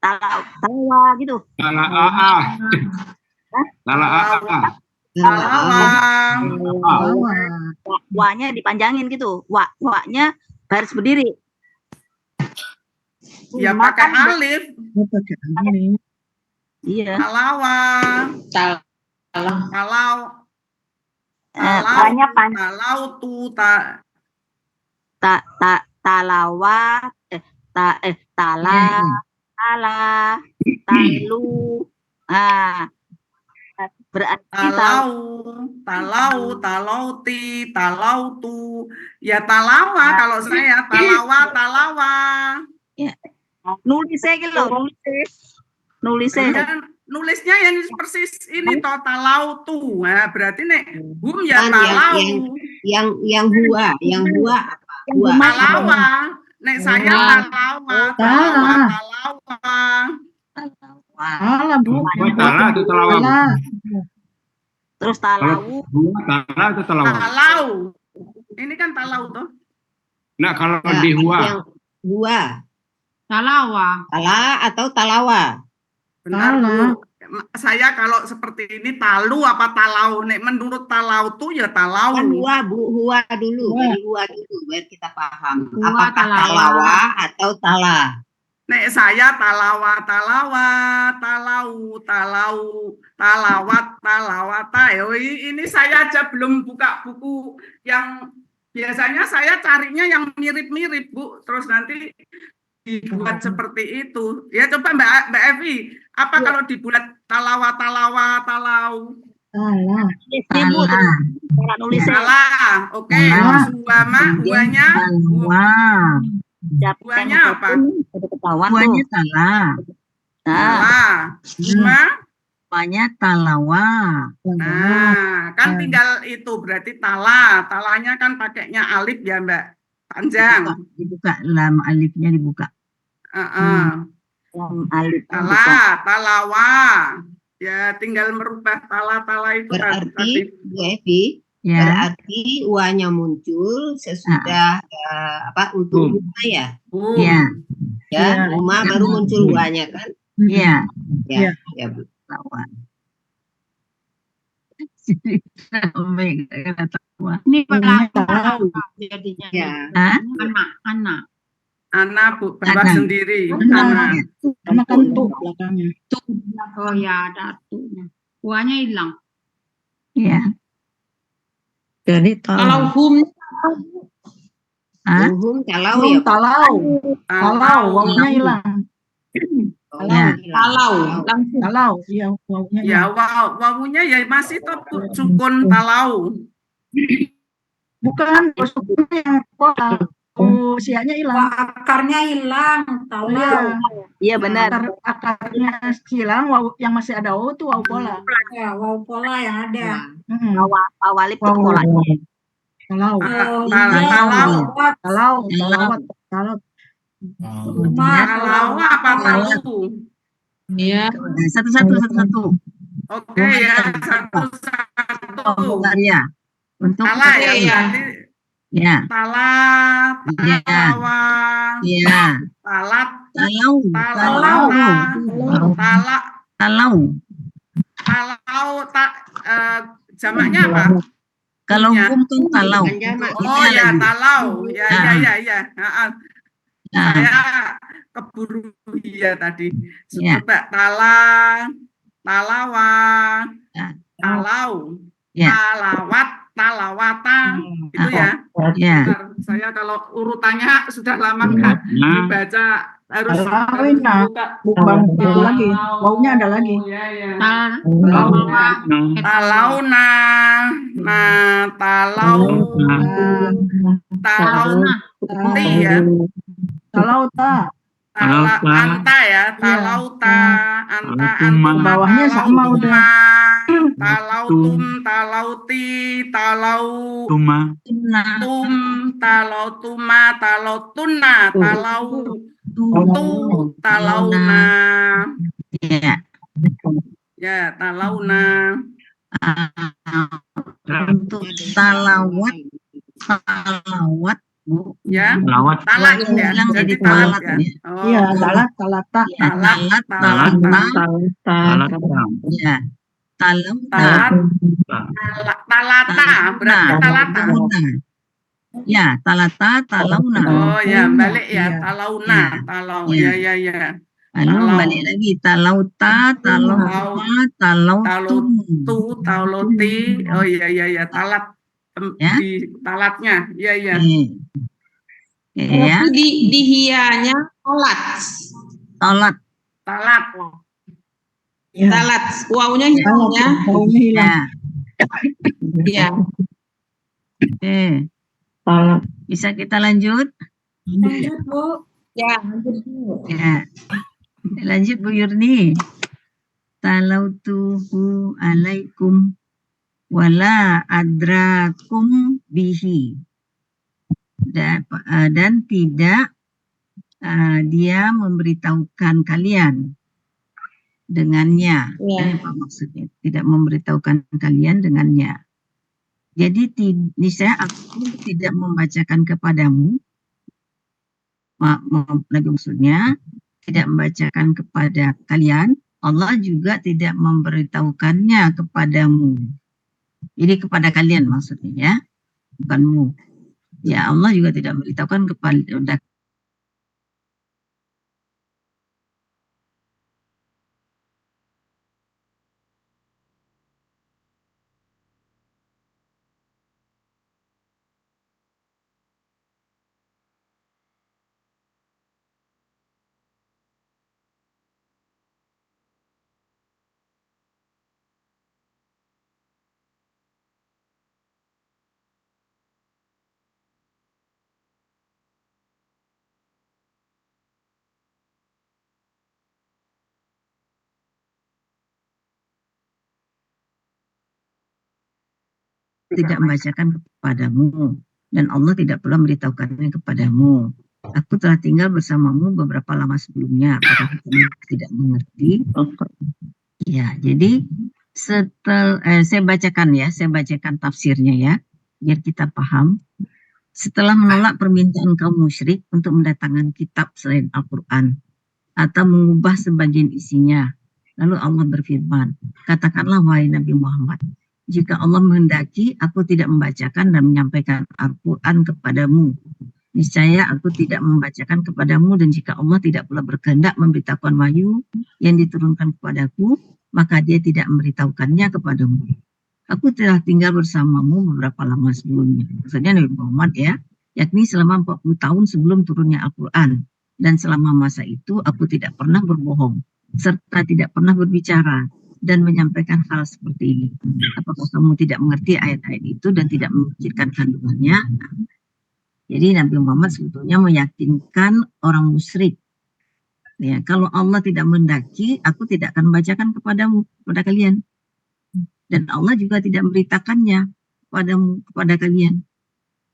Talawa gitu. Talawa. Wa-nya dipanjangin gitu. Wa-nya baris berdiri. Ya pakai alif. Iya. Talawa. Talautu talawa tala talu berarti talauti, talautu. Ya talawa kalau saya talawa. Ya. Nulisnya gitu loh, nulisnya yang persis ini talautu. Nah, berarti nek hum ya talau. Yang huwa apa? Talawa. Nek saya talawa. Bu. Tala itu talawa. Terus talau. Tala itu talawa. Talau. Ini kan talau tuh. Nah, kalau di huwa. Huwa. Talawa. Tala atau talawa? Bentar, Tala. Bu. Saya kalau seperti ini talu apa talau? Nek menurut talau tuh ya talau. Kan huwa, Bu, huwa dulu, Huwa. dari huwa dulu biar kita paham. Huwa, Apakah talawa. talawa atau tala? Nek saya talawa, talau, talawat, talawata. Ini saya aja belum buka buku yang biasanya saya carinya yang mirip-mirip, Bu. Terus nanti dibuat seperti itu. Ya coba Mbak Evi, apa kalau dibuat talau? Tala. Salah. Oke. Salah. Suama, uanya, Talwa. uanya apa? Buahnya tala. Salah. Suma. Buahnya talawa. Nah, kan tinggal itu berarti tala. Talanya kan pakainya alif ya, Mbak. Panjang. Dibuka, lam alifnya dibuka. Tala, talawa. Ya, tinggal merubah tala itu Berarti, Bu Evi, Ya. berarti uanya muncul sesudah untuk rumah ya? Ya. Ya, rumah baru muncul uanya kan? Ya. Ya, ya, Bu. Talawa. Ini Talau. Jadinya. Ya. Anak. Anak, Bu, bawah Anak. sendiri. Anak. Anak. Karena kan tuh belakangnya. Oh ya, ada tunya. Uanya hilang. Ya. Jadi Kalau hum, Hah? Hum, talau ya, Bu? talau. Talau, wawunya hilang. Ya. kalau langsung. Talau, iya wawunya Ya, hilang. wawunya ya masih tetap sukun talau. Bukan, sukunnya yang pola. Sianya hilang. Akarnya hilang, talau. Iya benar. Akarnya hilang, wawu yang masih ada wawu tuh wawu pola. Ya, waw pola yang ada. Awalip Wawu polanya. talau. Talau. Talau. Talau apa talu? Iya. Satu-satu. Oke ya, satu-satu. Ya. Untuk Salah ya, Iya. berarti ya. tala, Iya. talawa, Ya. talat, Talau. jamaknya apa? Kalau Ya. hum kan talau. Bukan jamak. Oh ya, talau. Ya. Nah, Saya keburu ya tadi. Ya. Coba talawa, Ya. talau, Ya. talawat, talawata, itu ya. Ya. Bentar, saya kalau urutannya sudah lama nggak dibaca harus Talawina. buka. Bukan itu lagi. Wawunya ada lagi. Talauna, nah talauti ya, anta ya, talauta, anta, antuma, Bawahnya sama udah. talautum, talauti, talautum, talautuma, talautuna, talauna, Ya. ya, talauna. Untuk talawat, Bu. Ya, Lawat. talat ya, Bilang jadi jadi talat talat ya. ya. Oh, Iya, talata. Ya, talata. Ya. talata, berarti talata. Ya, talauna. Oh ya, balik ya, Iya. talauna, talau, ya. Lalu Talau. balik lagi talauta, talautum. Tauloti, oh ya, talat, Ya. di talatnya, ya. Ya, Di hianya tolat. talat. Iya. Talat. Wawunya hilang ya. Wawunya hilang. Ya. Iya. Oke. Bisa kita lanjut? Lanjut, Bu. Ya. Ya. Lanjut Bu Yurni. Talautuhu alaikum wala adrakum bihi. Dan tidak dia memberitahukan kalian dengannya. Ya. Apa maksudnya? Tidak memberitahukan kalian dengannya. Jadi niscaya aku tidak membacakan kepadamu Nabi maksudnya tidak membacakan kepada kalian, Allah juga tidak memberitahukannya kepadamu. Jadi kepada kalian maksudnya ya, bukanmu. Ya Allah juga tidak memberitahukan kepada tidak membacakan kepadamu, dan Allah tidak pula memberitahukannya kepadamu. Aku telah tinggal bersamamu beberapa lama sebelumnya. Apakah kamu tidak mengerti? Ya, jadi saya bacakan tafsirnya ya, biar kita paham. Setelah menolak permintaan kaum musyrik untuk mendatangkan kitab selain Al-Quran atau mengubah sebagian isinya, lalu Allah berfirman, katakanlah wahai Nabi Muhammad, jika Allah menghendaki, aku tidak membacakan dan menyampaikan Al-Quran kepadamu. Niscaya aku tidak membacakan kepadamu, dan jika Allah tidak pula berkehendak memberitahukan wahyu yang diturunkan kepadaku, maka dia tidak memberitahukannya kepadamu. Aku telah tinggal bersamamu beberapa lama sebelumnya. Maksudnya Nabi Muhammad ya, yakni selama 40 tahun sebelum turunnya Al-Quran. Dan selama masa itu aku tidak pernah berbohong, serta tidak pernah berbicara dan menyampaikan hal seperti ini. Apakah kamu tidak mengerti ayat-ayat itu dan tidak memikirkan kandungannya? Jadi Nabi Muhammad sebetulnya meyakinkan orang musyrik. Ya, kalau Allah tidak menghendaki, aku tidak akan membacakan kepadamu, kepada kalian. Dan Allah juga tidak memberitakannya kepada kalian.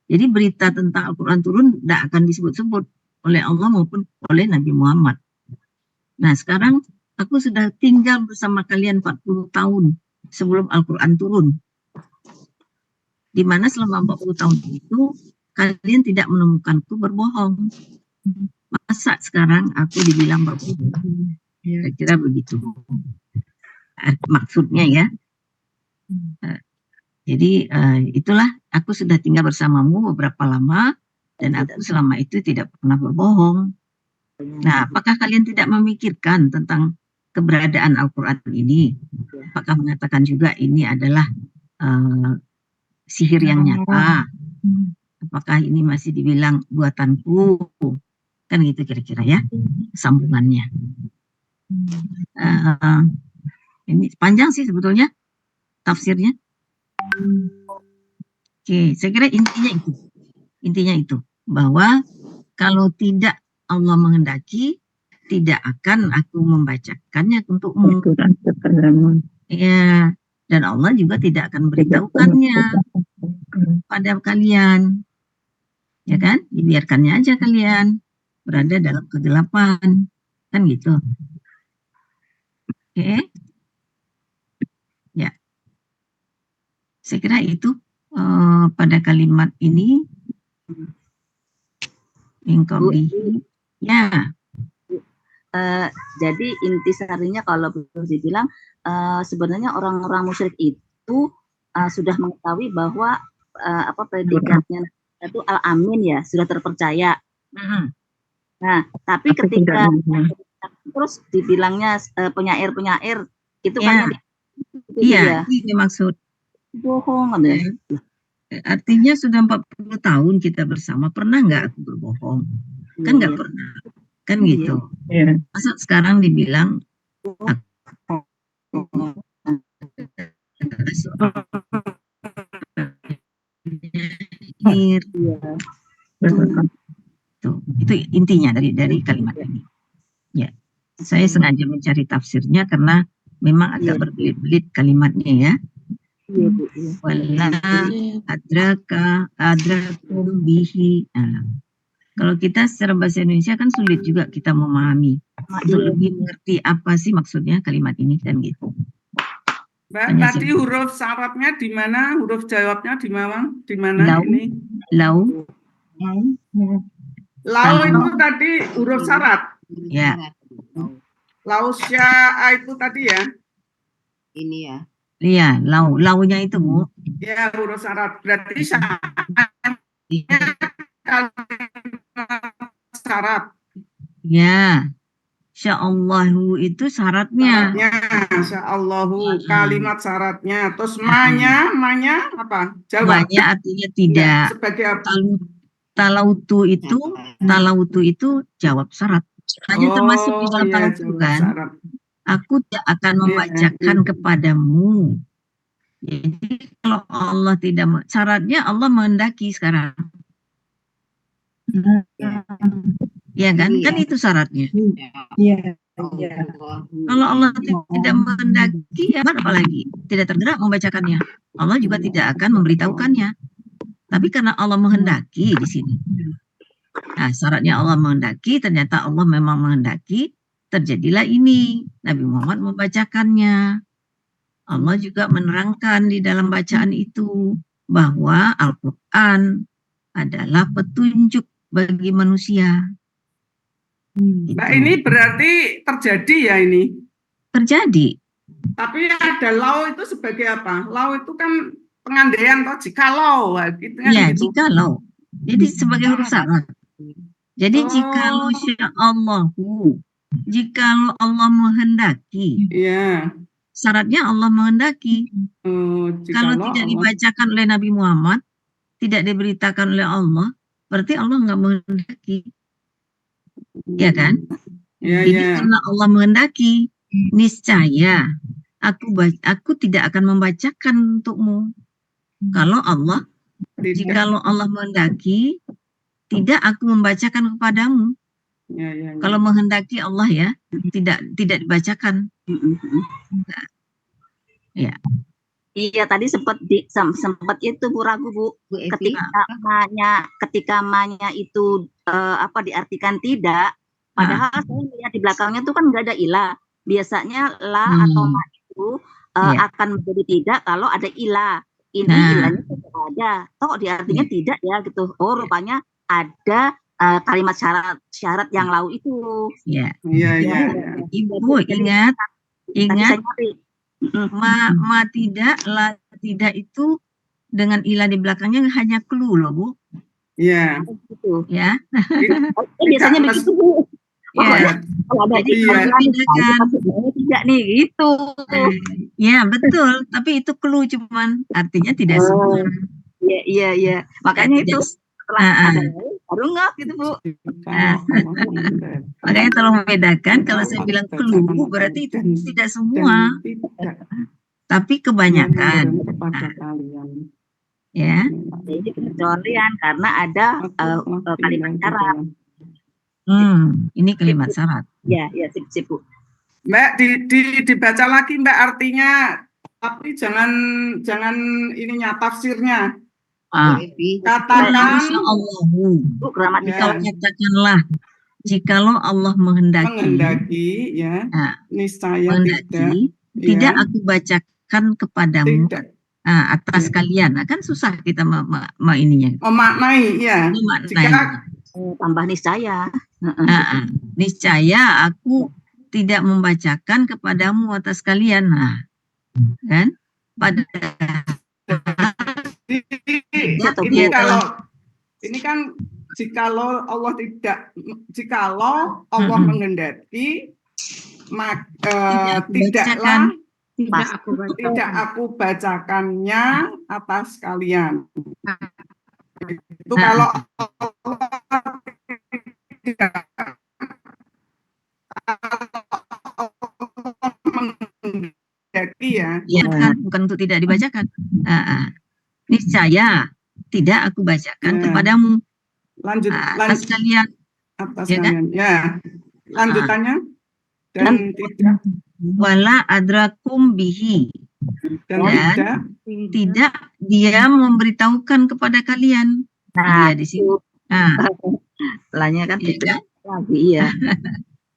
Jadi berita tentang Al-Quran turun tidak akan disebut-sebut oleh Allah maupun oleh Nabi Muhammad. Nah sekarang aku sudah tinggal bersama kalian 40 tahun sebelum Al-Quran turun. Di mana selama 40 tahun itu kalian tidak menemukanku berbohong. Masa sekarang aku dibilang berbohong? Kira-kira begitu. Maksudnya ya. Jadi itulah aku sudah tinggal bersamamu beberapa lama dan aku selama itu tidak pernah berbohong. Nah, apakah kalian tidak memikirkan tentang keberadaan Al-Quran ini? Apakah mengatakan juga ini adalah sihir yang nyata? Apakah ini masih dibilang buatanku? Kan gitu kira-kira ya sambungannya. Ini panjang sih sebetulnya tafsirnya. Oke, saya kira intinya itu bahwa kalau tidak Allah menghendaki, tidak akan aku membacakannya untukmu. Ya, dan Allah juga tidak akan beritahukannya pada kalian. Ya kan? Dibiarkannya aja kalian berada dalam kegelapan. Kan gitu. Oke. Ya. Saya kira itu pada kalimat ini. Ya. Jadi intisarinya kalau boleh dibilang sebenarnya orang-orang musyrik itu sudah mengetahui bahwa predikatnya itu al-amin ya, sudah terpercaya. Nah, tapi ketika terus dibilangnya penyair itu ya. kan Iya, ini maksud bohong ya. Artinya sudah 40 tahun kita bersama, pernah nggak aku berbohong? Kan nggak pernah. Kan gitu. Masa sekarang dibilang itu intinya dari kalimat ini. Ya, saya sengaja mencari tafsirnya karena memang agak berbelit-belit kalimatnya ya. Wala adrakum bihi. Kalau kita secara bahasa Indonesia kan sulit juga kita memahami. Untuk lebih mengerti apa sih maksudnya kalimat ini kan gitu. Mbak, tadi huruf syaratnya di mana? Huruf jawabnya di mana? Di mana ini? Lau. Lau itu tadi huruf syarat. Ya. Lau sya'a itu tadi ya. Ini ya. Iya, launya itu, Bu. Ya, huruf syarat. Berarti syarat. Ya. Sya'allahu itu syaratnya. Sya'allahu kalimat syaratnya. Terus manya apa? Jawab. Manya artinya tidak. Sebagai apa? Talautu itu jawab syarat. Hanya termasuk di dalam talautu kan. Syarat. Aku tidak akan membacakan kepadamu. Jadi kalau Allah tidak, syaratnya Allah menghendaki sekarang. Ya kan? Iya. Kan itu syaratnya. Iya. Kalau Allah tidak menghendaki, ya apa lagi? Tidak tergerak membacakannya. Allah juga tidak akan memberitahukannya. Tapi karena Allah menghendaki di sini. Nah, syaratnya Allah menghendaki, ternyata Allah memang menghendaki, terjadilah ini. Nabi Muhammad membacakannya. Allah juga menerangkan di dalam bacaan itu bahwa Al-Quran adalah petunjuk bagi manusia. Mbak, ini berarti terjadi ya ini? Terjadi. Tapi ada lau itu sebagai apa? Lau itu kan pengandaian atau jikalau gitu kan? Ya, gitu. jikalau. Jadi sebagai huruf syarat. Jadi jikalau sya'allahu, jikalau Allah menghendaki. Iya. Syaratnya Allah menghendaki. Kalau tidak dibacakan oleh Nabi Muhammad, tidak diberitakan oleh Allah, berarti Allah nggak menghendaki. Ya kan? Ya, Jadi ya. karena Allah menghendaki, niscaya aku tidak akan membacakan untukmu. Kalau Allah, jikalau Allah menghendaki, tidak aku membacakan kepadamu. Ya, ya, ya. Kalau menghendaki Allah ya, tidak dibacakan. Nah, ya. Iya, tadi sempat itu Bu ragu Bu, ketika manya itu diartikan tidak, padahal saya lihat di belakangnya itu kan nggak ada ilah. Biasanya la atau ma itu akan menjadi tidak kalau ada ilah. Ini ilahnya tidak ada, toh diartinya tidak ya gitu. Oh, rupanya ada kalimat syarat yang lau itu. Iya. Iya. Ibu ingat ma tidak, la tidak itu dengan ilah di belakangnya hanya clue loh, Bu. Iya. Gitu. Ya. Biasanya begitu, Bu. Ya. Kalau ada tidak nih gitu. Ya, betul, tapi itu clue cuman artinya tidak semua. Iya. Makanya itu setelah ada baru nggak gitu, Bu. Makanya tolong membedakan, kalau saya bilang clue berarti itu tidak semua. Tapi kebanyakan. Ya. Jadi pengecualian karena ada kalimat syarat. Ini kalimat syarat. Ya, sip, Bu. Mbak, dibaca lagi Mbak artinya, tapi jangan ininya tafsirnya. Katakan katakanlah jikalau Allah menghendaki ya, niscaya tidak aku bacakan kepadamu atas kalian. Nah, kan susah kita ininya. Memaknai, ya. Jika tambah niscaya. Niscaya aku tidak membacakan kepadamu atas kalian. Nah, kan? Ini kan jikalau Allah menghendaki, tidak aku bacakannya atas kalian. Itu kalau menghendaki ya kan, bukan untuk tidak dibacakan. Niscaya tidak aku bacakan kepadamu atas kalian. Atas kalian. Ya. Lanjutannya dan tidak wala adrakum bihi. Dan tidak dia memberitahukan kepada kalian. Dia di sini. Lanya kan tidak lagi ya.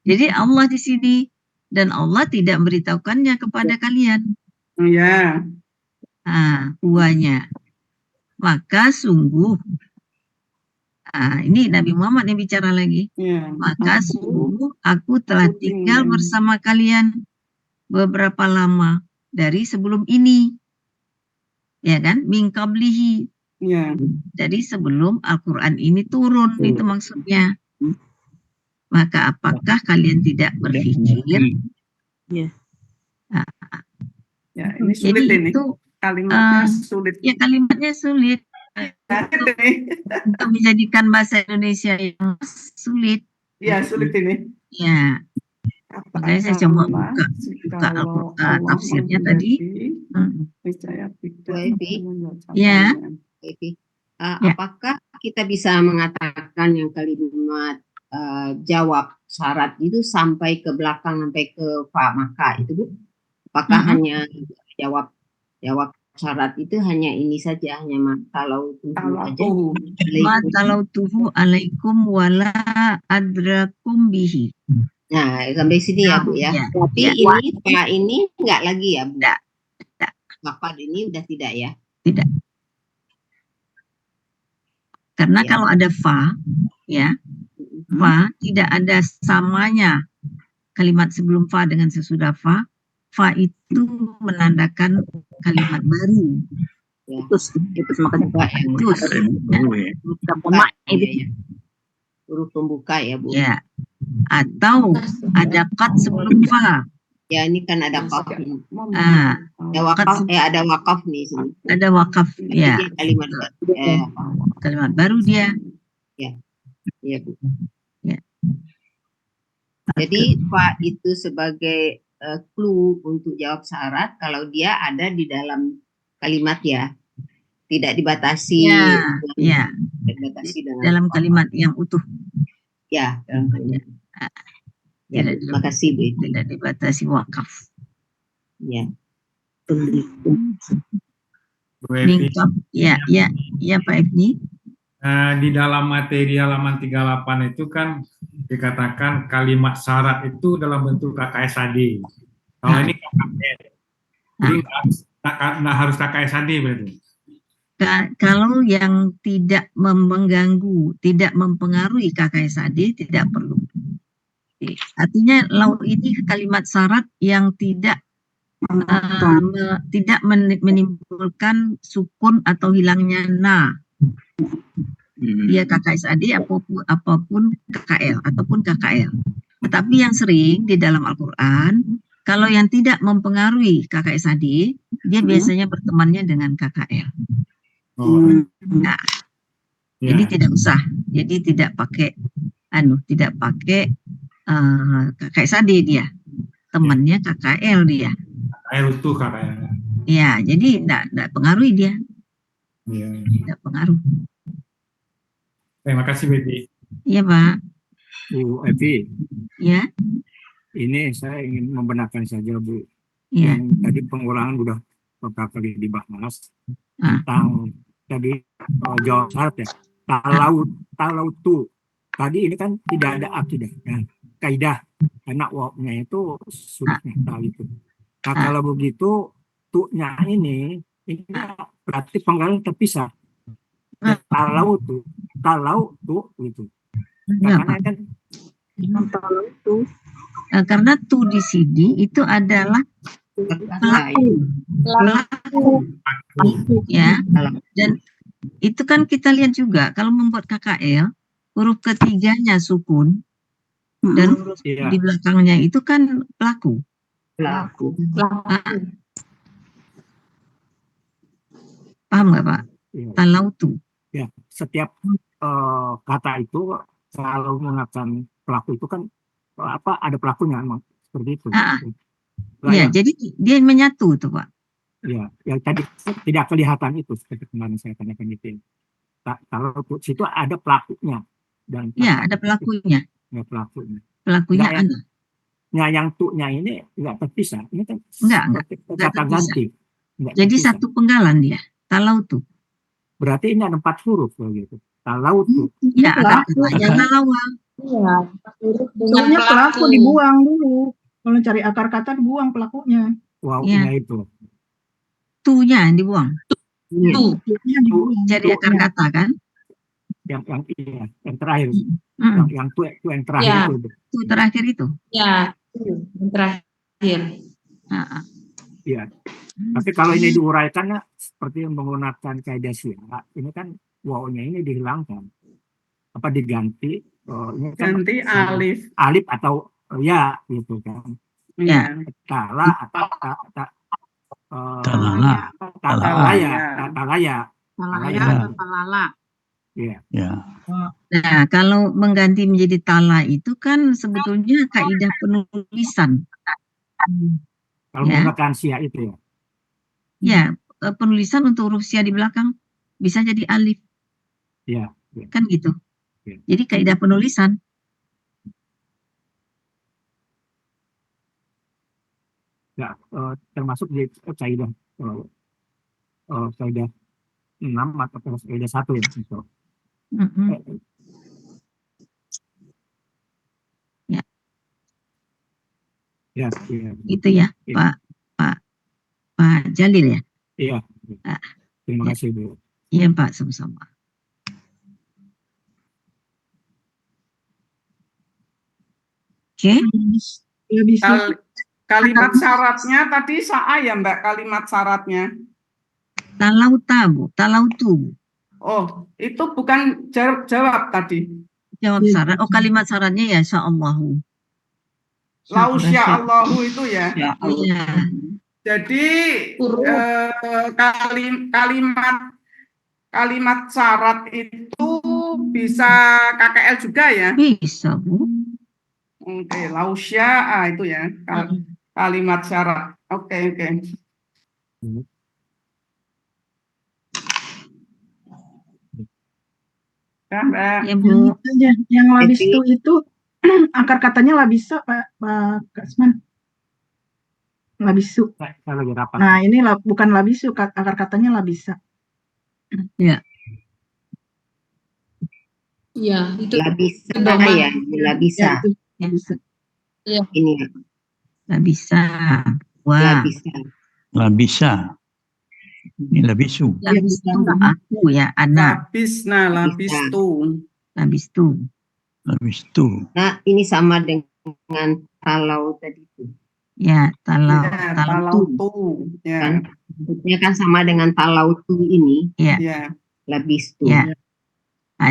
Jadi Allah di sini dan Allah tidak memberitahukannya kepada kalian. Iya. Huanya. Maka sungguh Ini Nabi Muhammad yang bicara lagi. Ya, Maka sungguh aku telah tinggal bersama kalian beberapa lama dari sebelum ini. Ya kan? Min qablihi. ya. Jadi sebelum Al-Quran ini turun, itu maksudnya. Maka apakah kalian tidak berpikir? Ya. Ya, ini sulit Jadi ini. itu Kalimatnya sulit. ya kalimatnya sulit untuk menjadikan bahasa Indonesia yang sulit. Ya, sulit ini. Ya, makanya saya coba buka Al-Quran tafsirnya tadi. Ya. Apakah kita bisa mengatakan yang kalimat jawab syarat itu sampai ke belakang sampai ke fa maka itu Bu? Apakah hanya jawab syarat itu hanya ini saja, hanya kalau tuhu alaikum wala adrakum bihi. Nah, sampai sini ya Bu ya. Tapi ini enggak lagi ya Bu? Tidak. Lafaz ini udah tidak ya? Tidak. Karena kalau ada fa, ya, fa tidak ada samanya kalimat sebelum fa dengan sesudah fa. Fa itu menandakan kalimat baru. Ya. Itu makanya huruf pembuka ya Bu. Ya. Atau ada qad sebelum fa. Ya, ini kan ada qaf. Ada wakaf nih sini. Ada wakaf, ya. Kalimat baru dia. Ya. Iya Bu. Ya. Jadi fa itu sebagai clue untuk jawab syarat kalau dia ada di dalam kalimat ya, tidak dibatasi. Ya. Dibatasi dengan dalam kalimat yang utuh. Ya, dalam kalimat. Ya, terima kasih Bu. Tidak dibatasi wakaf. Ya. Ya Pak Ibni. Di dalam materi halaman 38 itu kan dikatakan kalimat syarat itu dalam bentuk KKSAD. Kalau ini KKL, jadi nggak harus KKSAD berarti. Kalau yang tidak mengganggu, tidak mempengaruhi KKSAD tidak perlu. Artinya lau ini kalimat syarat yang tidak menimbulkan sukun atau hilangnya na. Dia KKSAD apapun KKL ataupun KKL. Tetapi yang sering di dalam Al-Quran, kalau yang tidak mempengaruhi KKSAD, dia biasanya bertemannya dengan KKL. Nah, jadi tidak usah. Jadi tidak pakai KKSAD dia. Temannya KKL dia. KKL itu KKL. Ya, jadi tidak pengaruhi dia. Tidak pengaruh. Terima kasih, Betty. Iya, Pak. Bu Evi. Ya. Ini saya ingin membenarkan saja, Bu. Ya. Yang tadi pengulangan sudah beberapa kali dibahas tentang tadi jawab syarat ya. Talau tu. Tadi ini kan tidak ada akidah. Nah, kaidah karena wawnya itu sudah netral itu. Nah, kalau begitu tu-nya ini berarti penggalan terpisah. Talau tu gitu. Karena kan karena tu di sini itu adalah pelaku ya, dan itu kan kita lihat juga kalau membuat KKL huruf ketiganya sukun dan huruf di belakangnya itu kan pelaku. Paham nggak Pak? Talau tu. Ya, setiap kata itu kalau mengatakan pelaku itu kan ada pelakunya emang seperti itu. Iya, jadi dia menyatu tuh Pak. Iya, yang tadi tidak kelihatan itu seperti kemarin saya tanyakan itu. Kalau situ ada pelakunya dan ada pelakunya. Ya, pelakunya. Pelakunya ada. Nah, yang tu-nya ini nggak terpisah. Ini kan enggak kata ganti. Jadi terpisah. Satu penggalan dia. Talau tu. Berarti ini ada 4 huruf begitu. Talau tu. Iya, ada katanya talawa. Iya. Pokoknya pelaku dibuang dulu. Kalau cari akar kata dibuang pelakunya. Wow-nya itu. Tu-nya dibuang. Tu. Cari akar kata kan? yang terakhir, Hmm. yang tu yang terakhir Ya. itu. Itu terakhir itu. Ya, yang terakhir. Ah, ah. Iya. Tapi kalau ini diuraikan seperti menggunakan kaidah syiah, ini kan wawunya ini dihilangkan. Apa diganti? Ini kan Ganti alif. alif atau ya gitu kan. Ya. Tala atau Talala. talaya. Talaya atau talala. Iya. Ya. Nah, kalau mengganti menjadi tala itu kan sebetulnya kaidah penulisan. Kalau Ya. menggunakan syiah itu ya. Ya, penulisan untuk huruf sia di belakang bisa jadi alif. Iya. Kan gitu. Iya. Jadi kaidah penulisan. Ya, termasuk di kaidah kaidah 6 atau kaidah 1 ya. Gitu. Ya. Ya, iya. Gitu ya, Iya. Pak Jalil ya. Iya. Terima kasih, Bu. Iya, Pak, sama-sama. Oke. Kalimat syaratnya tadi sa'a ya Mbak, kalimat syaratnya. Talauta, Bu. Talautu, Bu. Oh, itu bukan jawab tadi. Jawab syarat. Oh, kalimat syaratnya ya sya'allahu. Lausya'allahu itu ya. Iya. Jadi kalimat syarat itu bisa KKL juga ya? Bisa, Bu. Oke, lausya'a itu ya. Kalimat syarat. Oke. Ya, Mbak. Ya, Bu. Yang labistu itu akar katanya labisa, Pak Kasman. Labisu. Nah, ini bukan labisu, akar katanya labisa. Ya. Iya, itu Labisa Bama. ya, labisa. Iya. Ini Labisa. Wah. Labisa. Ini labisu. Labistu aku ya, anak. Labistu. Nah, ini sama dengan talau tadi itu. Ya, talau Ya. Kan bentuknya kan sama dengan talautu ini. Ya. Labistu. Ya. Nah,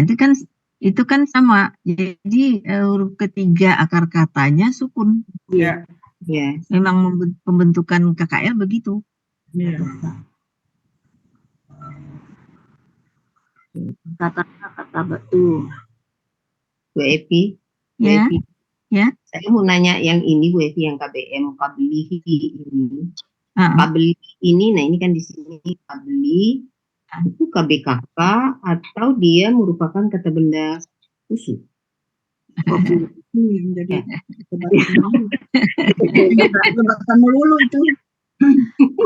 itu kan sama. Jadi huruf ketiga akar katanya sukun. Iya. Ya. Memang pembentukan KKL begitu. Iya. Kata batu. Bu Evi. Ya. Ya. Saya mau nanya yang ini Bu Evi, yang KBM Kabli ini. Kabli ini, nah ini kan di sini Kabli itu KBKK atau dia merupakan kata benda khusus? Jadi tebakan melulu itu.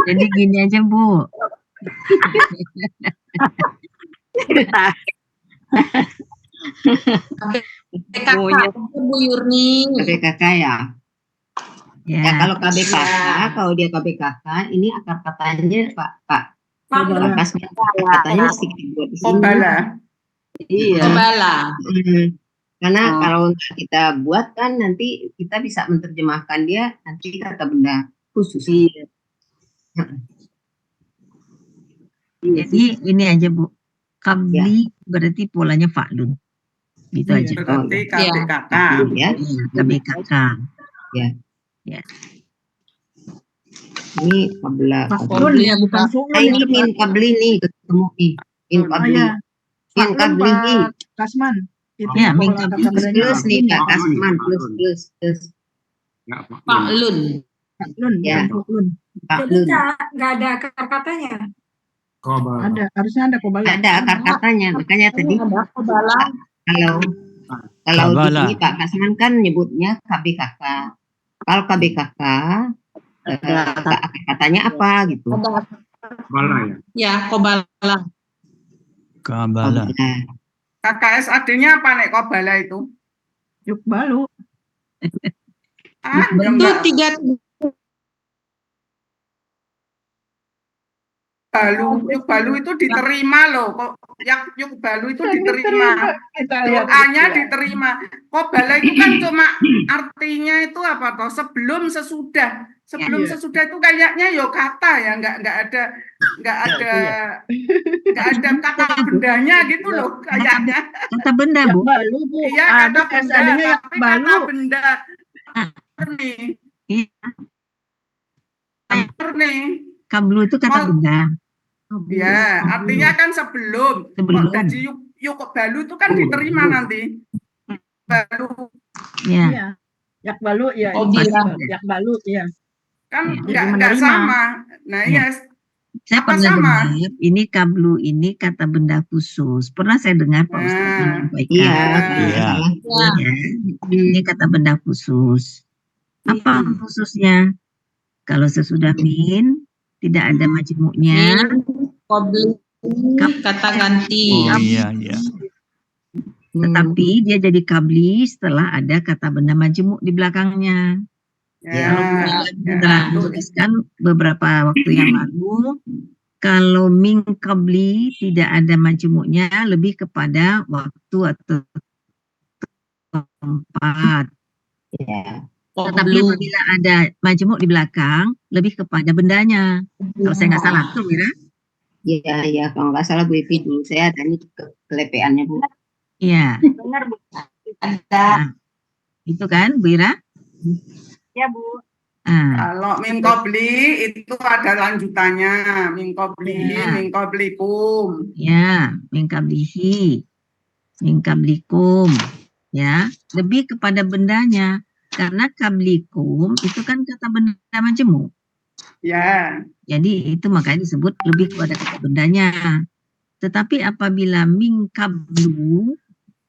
Jadi gini aja Bu. Bu Yurni. KBKK ya. Ya, kalau KBKK, kalau dia KBKK, ini akar katanya Pak Kasman, katanya sedikit buat di sini. Kobala. Iya. Kobala. Karena kalau kita buat kan nanti kita bisa menerjemahkan dia nanti kata benda khusus. Jadi ini aja Bu. Kabli berarti polanya fa'lun. Gitu aja. Berarti KBKK. Ya. KBKK. Ya. Ini kabla. Faklun ya, bukan fu'lun. Nah, ini min kabli nih ketemu nih. Min kabli. Min kabli nih. Kasman. Itu Ya, min kabli plus nih Pak Kasman plus. Faklun. Faklun, ya. Faklun. Jadi nggak ada akar katanya. Ada, harusnya ada kobala. Ada akar katanya, makanya tadi Ada kobala. kalau di sini Pak Kasman kan nyebutnya KBKK. Kalau KBKK akar katanya apa gitu? Kobala ya. Ya, kobala. Kabala. KKSAD-nya apa nek kobala itu? Yukbalu. Itu 3 Yuk balu itu diterima loh. Kok yuk balu itu diterima. Kita lihat Doanya ya. diterima. Kok bala itu kan cuma artinya itu apa toh? Sebelum sesudah. Sebelum Iya. sesudah itu kayaknya yo kata ya, nggak ada kata bendanya gitu loh kayaknya. Kata benda, Yak Bu. balu, Bu. Iya Ada kata benda, SAD-nya yak tapi balu. kata benda Ah, nih, iya. nih. Kablu itu kata Mau- benda. Ya, artinya kan sebelum. Sebelum. Kok jadi yuk balu itu kan diterima nanti. Balu Ya. Iya. Yak balu, ya. Oh, Yak iya. balu, yak balu, iya. kan Ya. nggak Menerima. sama. Nah, Ya. yes. Saya Apa pernah sama? dengar ini kablu ini kata benda khusus. Pernah saya dengar Pak Ustadz Nah, menyampaikan. Iya. Iya. Ya, ini kata benda khusus. Apa khususnya? Kalau sesudah min tidak ada majemuknya. Kata ganti. Oh iya, iya. Tetapi dia jadi kabli setelah ada kata benda majemuk di belakangnya. Ya, Kalau ya, telah itu. menjelaskan beberapa waktu yang lalu, kalau min kabli tidak ada majemuknya lebih kepada waktu atau tempat. Ya. Tetapi apabila ada majemuk di belakang, lebih kepada bendanya. Kalau saya nggak salah, betul Mira? Iya, iya. Kalau nggak salah Bu Evi dulu saya ada ini kelepeannya Bu. Iya. Benar, Bu. Nah, itu kan, Bu Ira? Ya, Bu. Nah, Kalau min qabli itu ada lanjutannya. Min qabli, Ya. min qablikum. ya, min kablihi, min kablikum, ya, lebih kepada bendanya. Karena kablikum itu kan kata benda majemuk. Ya, Jadi itu makanya disebut lebih kepada kata bendanya. Tetapi apabila min kablu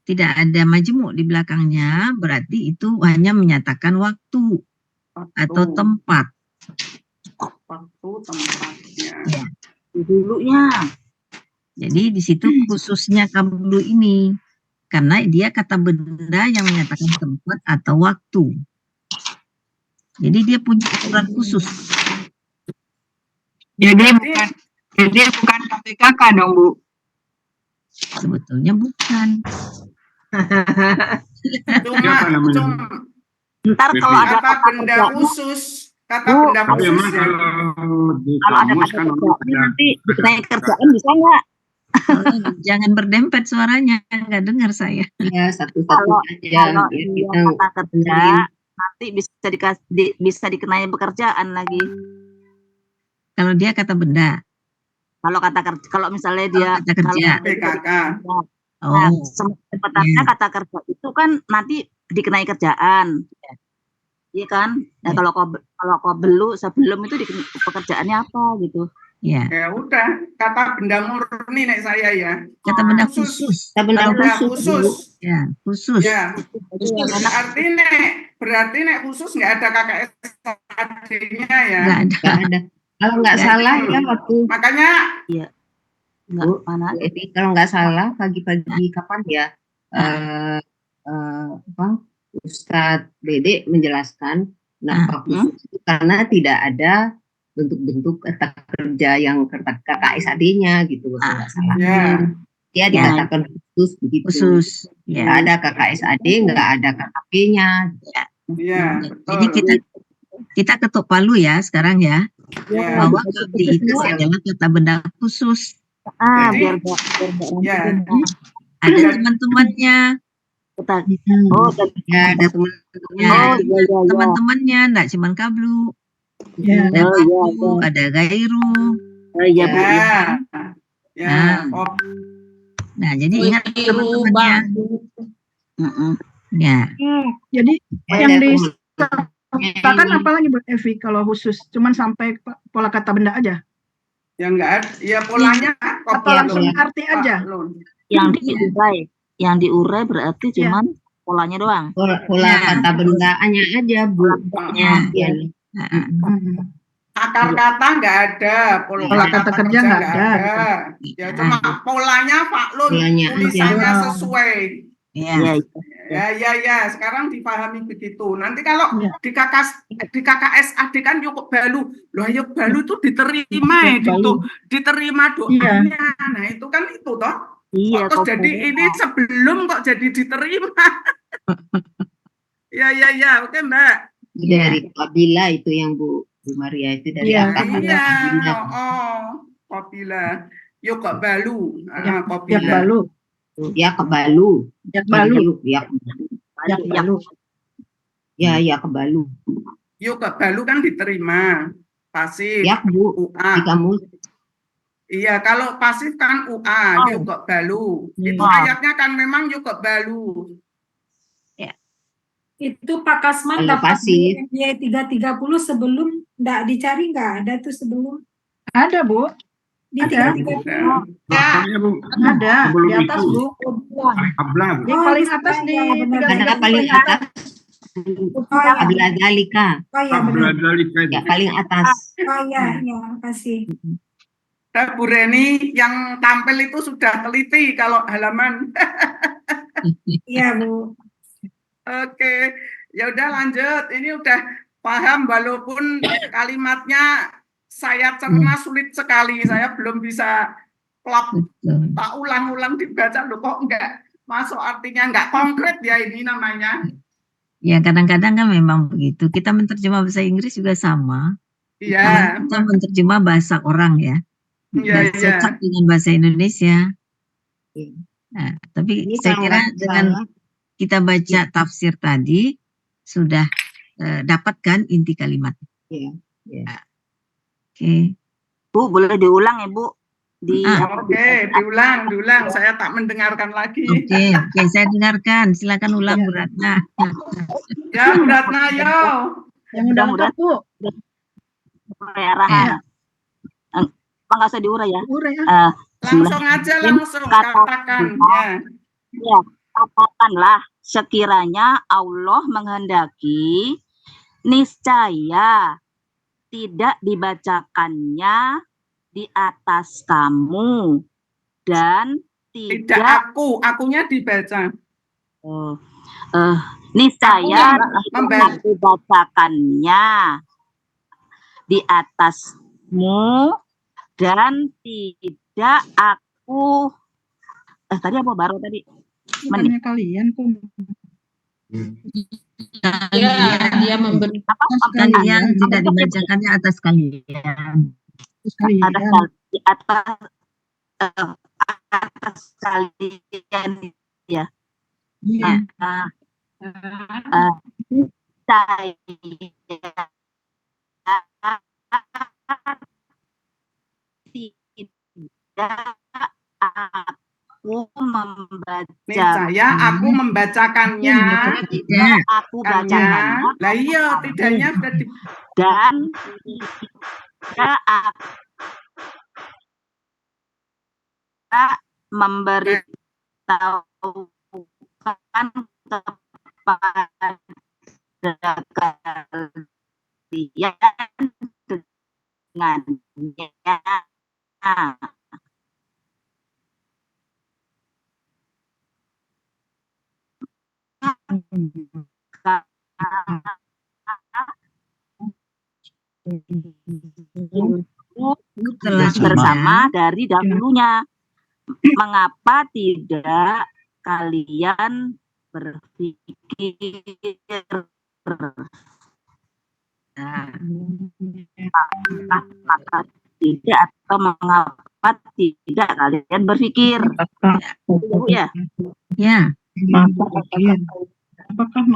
tidak ada majemuk di belakangnya, berarti itu hanya menyatakan waktu atau tempat. waktu tempatnya. Ya. Dulunya. Jadi di situ khususnya kablu ini. Karena dia kata benda yang menyatakan tempat atau waktu. Jadi dia punya aturan khusus. Jadi bukan KPKK dong, Bu. Sebetulnya bukan. Siapa namanya? Ntar kalau ada Kata kata benda kerjanya, khusus, kata Bu, benda Tapi khusus emang ya. kalau di kalau ada kamus kata kan orang kerjanya ada nanti dikenai kerjaan bisa nggak? Jangan berdempet suaranya, nggak dengar saya. Iya, satu-satu Kalau aja. kalau Biar dia kita kata kerja benerin. nanti bisa dikenai pekerjaan lagi. Kalau dia kata benda. Kalau kata kerja, kalau misalnya dia kata kerja. PKK. Nah, Oh, sebenarnya kata kerja itu kan nanti dikenai kerjaan. Iya kan? Nah, kalau kau belu sebelum itu pekerjaannya apa gitu. ya. Ya udah, kata benda murni nek saya ya. Kata benda khusus. Kata benda Benda khusus. khusus. Ya, khusus. Ya, berarti nek khusus nggak ada KKSAD-nya ya. Nggak ada. Nggak ada. Kalau nggak Nggak salah ada. ya waktu Makanya Nggak Bu, mana? Bu Evi, kalau nggak salah pagi-pagi kapan ya apa Ustadz Dede menjelaskan nafkah khusus itu karena tidak ada bentuk-bentuk kata kerja yang KKSAD-nya gitu kalau nggak salah. ya, Dia dikatakan khusus begitu. Khusus. Nggak Ya. ada KKSAD, nggak ada KKP-nya. ya, Jadi betul. kita ketuk palu ya sekarang ya. Ya, Bahwa kabli itu adalah kata benda khusus. Ah, Jadi, biar nggak ya, Ada teman-temannya. Oh, dan Ya, ada teman-temannya. oh iya iya iya. Teman-temannya, enggak cuma kablu. Ya. Ada Oh iya kablu, iya. ada gairu. Oh iya Bu. ya, Iya. ya. Nah. Oh, Nah, jadi ingat teman-temannya. Mm-mm. Ya. Jadi Ya, yang ada disertakan apa lagi buat Evi kalau khusus? Cuman sampai pola kata benda aja? ya enggak ada. Ya polanya Atau langsung arti aja? Yang diurai berarti Iya. cuman polanya doang. pola Ya. kata bendaannya aja Bu. Ya. Ya. Akar kata nggak ada, Pola kata kerja nggak ada. Ya cuma polanya Pak Lun, Polanya tulisannya aja. sesuai. Ya. Iya. Ya. Sekarang dipahami begitu. Nanti kalau di KKSAD kan yuk balu. Loh, yuk balu itu diterima gitu. Diterima doanya. Nah, itu kan itu toh. Iya, Kok jadi ini sebelum kok jadi diterima. Ya. Oke, Mbak. Dari Kabila itu yang Bu Maria itu dari angkatan Kabila. Kabila. Yuk kok balu. Yak balu. Ya kebalu. Yak balu. Ya balu. Ya kebalu. Yuk kebalu kan diterima. Pasif. Ya Bu. UA. Di kamu. Iya, kalau pasif kan UA, yuk kok balu. Itu ayatnya kan memang yuk kok balu. Itu Pak Kasman dapat Y 330 sebelum enggak dicari, enggak ada tuh sebelum. Ada, Bu. Di 330. Ada. Di atas, Bu. Di paling atas di paling atas. Kabila Dalika. Ya, paling atas. Ya, makasih. Bu Reni yang tampil itu sudah teliti kalau halaman. Iya, Bu. Oke, ya udah lanjut. Ini udah paham walaupun kalimatnya saya cerna sulit sekali. Saya belum bisa klop. Tak ulang-ulang dibaca loh, kok enggak masuk, artinya enggak konkret ya ini namanya. Ya, kadang-kadang kan memang begitu. Kita menerjemah bahasa Inggris juga sama. Iya. Kita menerjemah bahasa orang ya. Dan cocok dengan bahasa Indonesia. Nah, tapi ini saya kira dengan kita baca tafsir tadi sudah dapatkan inti kalimat. Oke. Bu, boleh diulang ya, Bu? Oke, diulang. Saya tak mendengarkan lagi. Oke, saya dengarkan. Silakan ulang, Bu Ratna. Ya, Bu Ratna, yo. Yang udah Bu. Arahan. Nggak usah diurai ya. Langsung aja, langsung katakan. Ya, katakanlah sekiranya Allah menghendaki, niscaya tidak dibacakannya di atas kamu dan tidak akunya dibaca. Niscaya tidak dibacakannya di atasmu dan tidak aku tadi apa baru tadi? Bukannya kalian kok. Dia memberi kalian tidak dibacakannya atas kalian. Di atas kalian ya. Aku membacakannya. Tidak, aku bacakannya. Lah iya, tidaknya sudah dan tidak memberitahukan kepada kalian dengannya. Bersama dari dahulunya. Mengapa tidak kalian berpikir maka tidak, atau mengapa tidak kalian berpikir? Ya. Apakah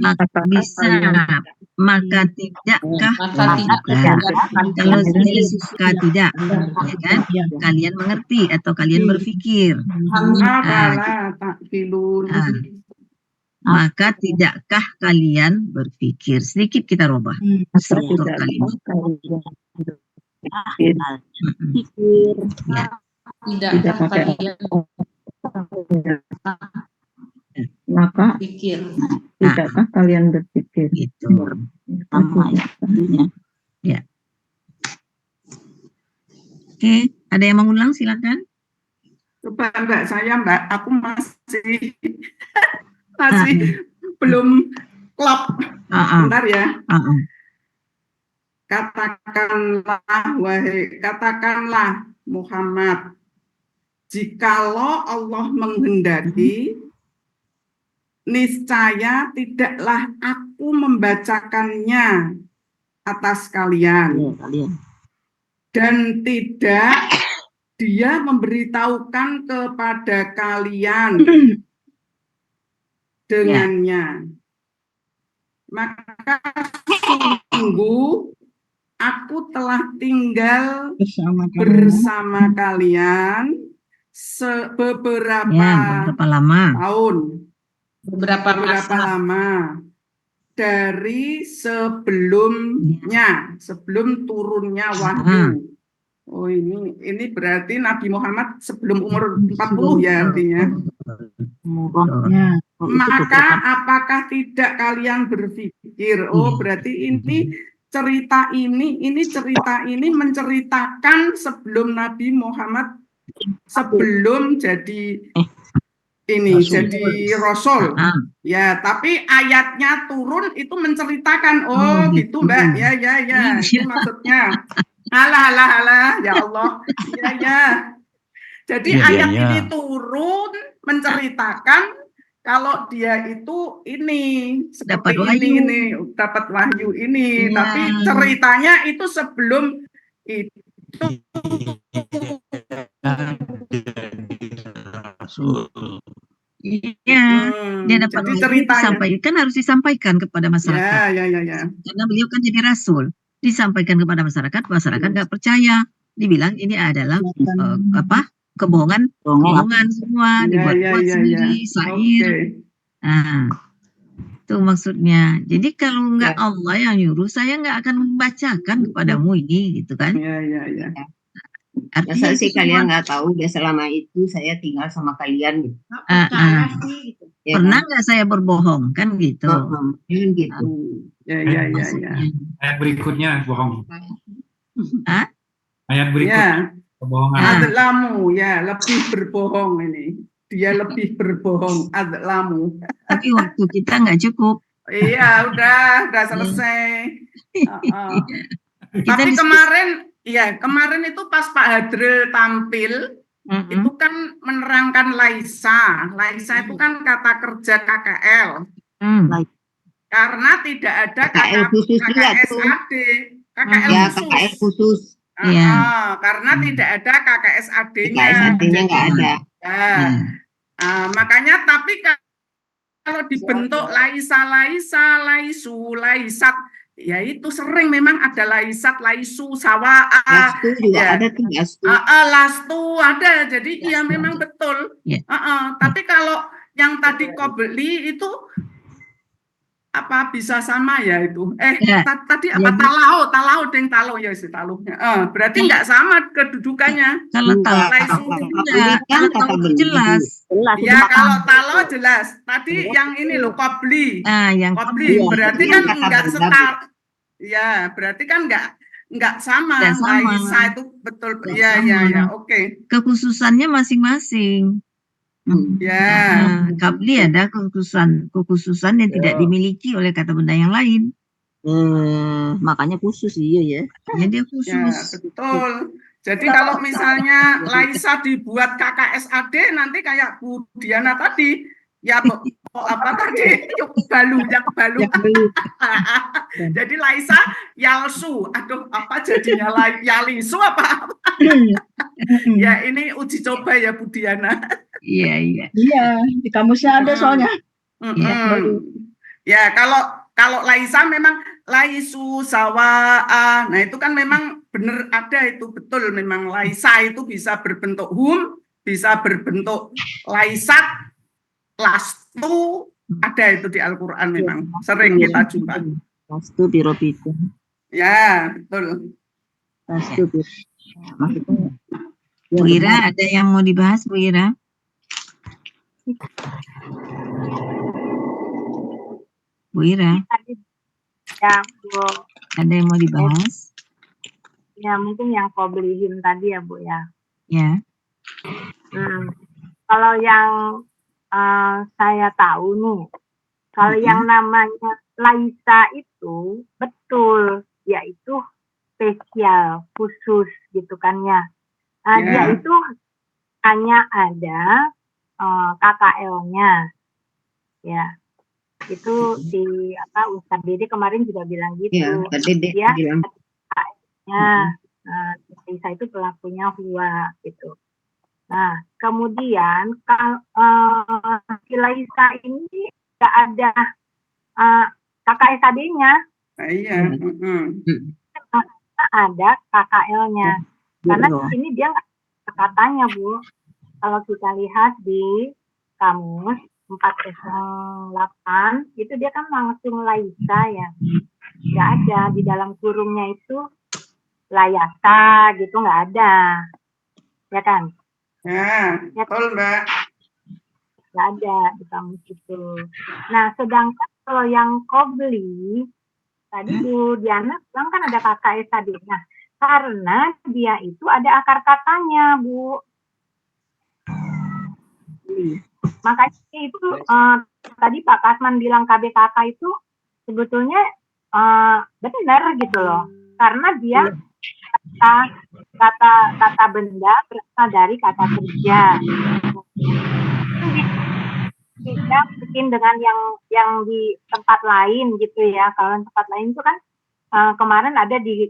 maka bisa, maka tidakkah, kalau suka tidak, ya kan? Kalian mengerti atau kalian berpikir. Maka tidakkah kalian berpikir? Sedikit kita rubah struktur kalimat. Tidakkah kalian maka tidakkah kalian berpikir? Itu sama ya. Oke, ada yang mengulang silakan. Coba Mbak, aku masih masih belum klop. Bentar ya. Katakanlah Muhammad, jikalau Allah menghendaki, niscaya tidaklah aku membacakannya atas kalian. Dan tidak Dia memberitahukan kepada kalian dengannya. Maka sungguh aku telah tinggal bersama kalian beberapa tahun. Beberapa lama. Dari sebelumnya, sebelum turunnya wahyu. Oh, ini berarti Nabi Muhammad sebelum umur 40 ya artinya. Maka apakah tidak kalian berpikir, oh berarti ini cerita ini menceritakan sebelum Nabi Muhammad sebelum jadi jadi Rasul. Ya, tapi ayatnya turun itu menceritakan, oh gitu Mbak. Ya, itu maksudnya. Alah, ya Allah. Ya. Jadi ayat ini turun menceritakan kalau dia itu seperti ini dapat wahyu ini, tapi ceritanya itu sebelum itu. Iya, dia dapat disampaikan, harus disampaikan kepada masyarakat. Ya. Karena beliau kan jadi rasul, disampaikan kepada masyarakat nggak percaya, dibilang ini adalah kebohongan semua, dibuat-buat sendiri, syair. Nah, itu maksudnya. Jadi kalau nggak Allah yang nyuruh, saya nggak akan membacakan kepadamu ini, gitu kan? Iya. Masa sih kalian nggak tahu ya selama itu saya tinggal sama kalian gitu. Pernah nggak saya berbohong kan gitu? Gitu. Ya. Ayat berikutnya bohong. Hah? Ayat berikutnya kebohongan. Adlamu ya, lebih berbohong ini. Dia lebih berbohong, adlamu. Tapi waktu kita nggak cukup. Iya, udah selesai. Tapi kemarin itu pas Pak Hadril tampil, itu kan menerangkan Laisa. Laisa itu kan kata kerja KKL. Karena tidak ada KKL KKSAD. KKL khusus. Karena tidak ada KKSAD-nya. KKSAD-nya nggak ada. Makanya tapi kalau dibentuk Laisa, Laisu, Laisat, ya itu sering memang ada Laisat, Laisu, Sawaa. Lastu juga ada tuh, Lastu ada. Jadi iya memang betul. Tapi kalau yang tadi Qobli itu apa bisa sama ya itu? Tadi apa talau deng talau ya si taluhnya. Berarti nggak sama kedudukannya. Kalau talau jelas. Ya kalau talau jelas. Tadi yang ini loh Qobli. Yang Qobli berarti kan nggak setara. Ya berarti kan nggak sama. Laisa itu betul. Ya. Oke. Kekhususannya masing-masing. Qabli ada kekhususan yang tidak dimiliki oleh kata benda yang lain. Makanya khusus ya. Dia khusus. Ya, betul. Jadi kalau misalnya Laisa dibuat KKSAD nanti kayak Bu Diana tadi, ya apa tadi? Balu. Jadi Laisa Yalsu. Aduh, apa jadinya Yalisu apa? Ya ini uji coba ya Bu Diana. Iya, di kamusnya ada soalnya. Ya, kalau Laisa memang Laisu, Sawaa. Nah, itu kan memang benar ada itu betul memang Laisa itu bisa berbentuk bisa berbentuk Laisat, Lastu, ada itu di Al-Qur'an memang. Sering kita jumpa. Lastu birobikum. Ya, betul. Lastu maksudnya Bu Ira, ada yang mau dibahas Bu Ira? Bu Ira. Ya, Bu. Ada yang mau dibahas? Ya, mungkin yang Qoblihin tadi ya, Bu ya. Ya. Kalau yang saya tahu nih, kalau yang namanya Laisa itu betul, yaitu spesial, khusus gitu kan ya. Dia itu hanya ada KKL-nya, ya. Itu si Ustadz Dede kemarin juga bilang gitu. Ya, Dede dia bilang. KKL-nya, Laisa itu pelakunya Huwa gitu. Nah, kemudian si Laisa ini nggak ada KKSAD-nya. Iya. Ada KKL-nya. Karena di sini dia nggak ada katanya, Bu. Kalau kita lihat di kamus 408, itu dia kan langsung Laisa ya. Nggak ada. Di dalam kurungnya itu Layasa gitu, nggak ada. Ya kan? Ya, betul Mbak. Nggak ada di kamus itu. Nah, sedangkan kalau yang Qobli, tadi Bu Diana bilang kan ada KKSAD-nya. Karena dia itu ada akar katanya, Bu. Makanya itu tadi Pak Kasman bilang KBKK itu sebetulnya benar gitu loh. Karena dia kata benda berasal dari kata kerja. Tidak mungkin dengan yang di tempat lain gitu ya. Kalau tempat lain itu kan kemarin ada di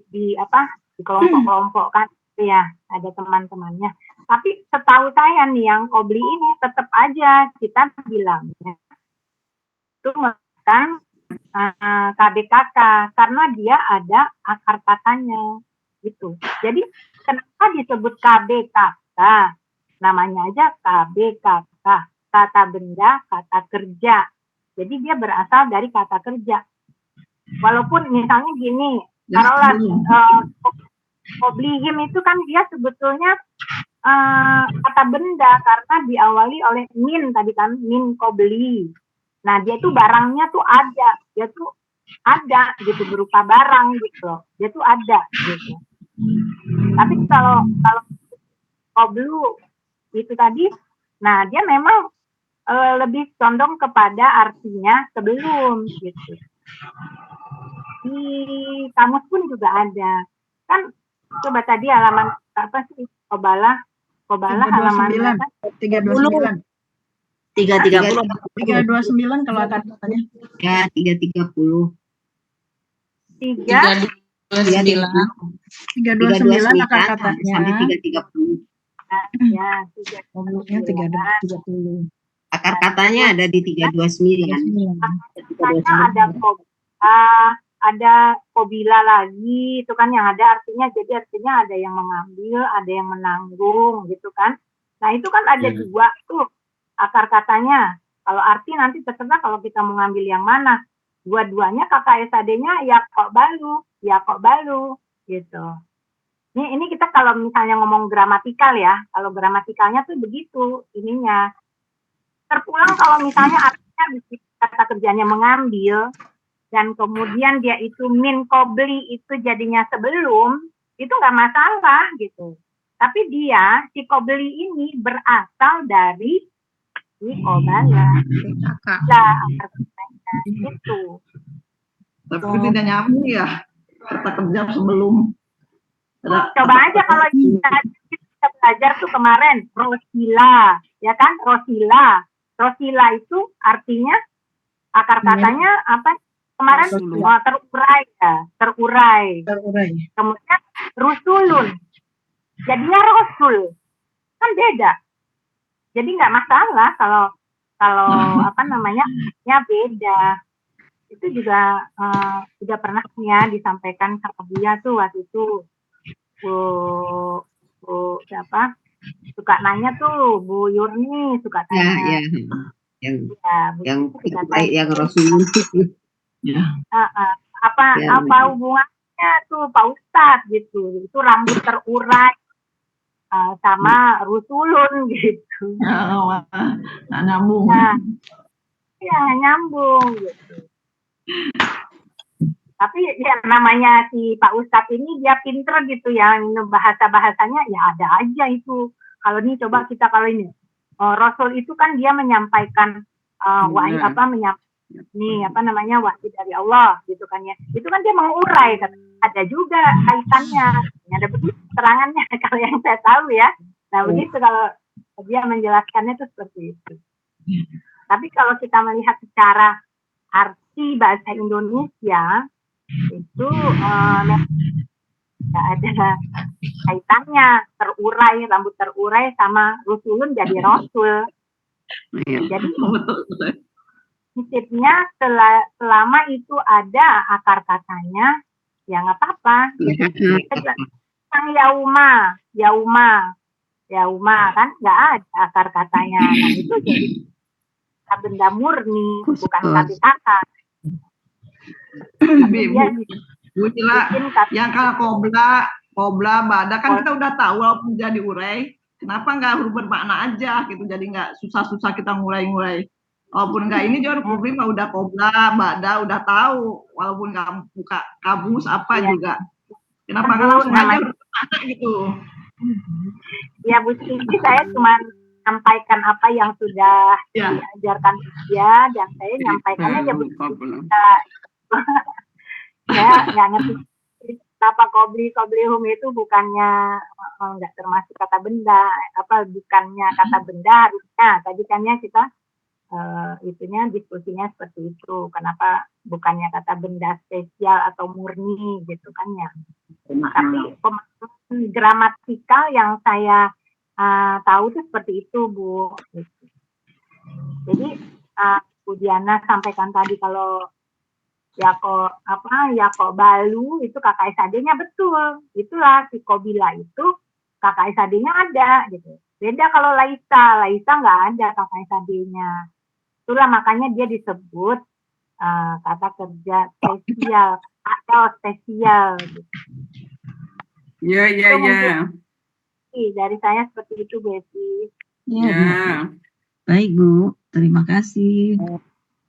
kelompok-kelompok kan gitu ya, ada teman-temannya. Tapi setahu saya nih yang Qobli ini tetap aja kita bilangnya itu bukan KBKK karena dia ada akar katanya gitu. Jadi kenapa disebut KBKK? Namanya aja KBKK, kata benda, kata kerja. Jadi dia berasal dari kata kerja. Walaupun misalnya gini, taruhlah Qoblihim itu kan dia sebetulnya kata benda karena diawali oleh min tadi kan, min Qobli. Nah dia tuh barangnya tuh ada, dia tuh ada gitu berupa barang gitu loh, dia tuh ada gitu. Tapi kalau Qoblu itu tadi, nah dia memang lebih condong kepada artinya sebelum gitu. Di kamus pun juga ada kan, coba tadi halaman apa sih Kobalah halaman 329 329 kalau akan katanya ya 330 329 akan katanya sampai 330 ya 330 akar katanya ada di 329 ada ada Qobila lagi, itu kan yang ada artinya, jadi artinya ada yang mengambil, ada yang menanggung, gitu kan. Nah, itu kan ada dua tuh akar katanya. Kalau arti nanti terserah kalau kita mau ngambil yang mana. Dua-duanya KKSAD-nya ya kok balu, gitu. Ini kita kalau misalnya ngomong gramatikal ya, kalau gramatikalnya tuh begitu ininya. Terpulang kalau misalnya artinya kata kerjanya mengambil, dan kemudian dia itu min Qobli itu jadinya sebelum, itu nggak masalah gitu. Tapi dia, si Qobli ini berasal dari si Qobala. Itu. Tapi tidak nyambung ya, kata kerja sebelum. Coba aja kalau kita belajar tuh kemarin, Rosila, ya kan, Rosila. Rosila itu artinya, akar katanya apa? Kemarin terurai. Kemudian rusulun. Jadinya rasul. Kan beda. Jadi nggak masalah kalau apa namanya ya beda. Itu juga pernah ya disampaikan sama dia tuh waktu itu. Bu siapa? Suka nanya tuh Bu Yurni suka tanya. Yang rasul. Apa hubungannya tuh Pak Ustadz gitu, itu rambut terurai sama rusulun gitu. Nggak nyambung. Iya nyambung gitu. Tapi ya namanya si Pak Ustadz ini dia pinter gitu ya, bahasanya ya ada aja itu kalau ini coba kita kalau ini Rasul itu kan dia menyampaikan wahyu wahyu dari Allah gitu kan ya. Itu kan dia mengurai, ada juga kaitannya, ada begitu keterangannya kalau yang saya tahu ya. Nah begitu kalau dia menjelaskannya itu seperti itu. Tapi kalau kita melihat secara arti bahasa Indonesia itu nggak ada kaitannya, rambut terurai sama rusulun jadi rasul. Jadi prinsipnya selama itu ada akar katanya ya nggak apa-apa. Yang yauma kan nggak ada akar katanya. Nah itu jadi benda murni, bukan kata-kata. Bu Cila, yang kalau kobra, bada kan kita udah tahu walaupun jadi urai, kenapa nggak huruf bermakna aja gitu, jadi nggak susah-susah kita ngurai-ngurai. Walaupun nggak ini juga huruf mah udah kobra, bada udah tahu, walaupun nggak buka kamus apa juga. Kenapa nggak langsung aja huruf bermakna gitu? Ya Bu Siti, saya cuma sampaikan apa yang sudah diajarkan dia, dan saya nyampaikannya ya begitu. Saya nggak ngerti kenapa koblihum itu bukannya nggak termasuk kata benda, bukannya kata benda harusnya. Tadi kan ya kita itunya diskusinya seperti itu, kenapa bukannya kata benda spesial atau murni gitu kan ya. Tapi pemahaman gramatikal yang saya tahu itu seperti itu Bu. Jadi Bu Diana sampaikan tadi kalau Yakobalu itu kakak SAD-nya betul. Itulah si Kobila itu kakak SAD-nya ada gitu. Beda kalau Laisa nggak ada kakak SAD-nya. Itulah makanya dia disebut kata kerja spesial atau spesial gitu. Iya. Dari saya seperti itu, Betty. Ya. Baik Bu, terima kasih.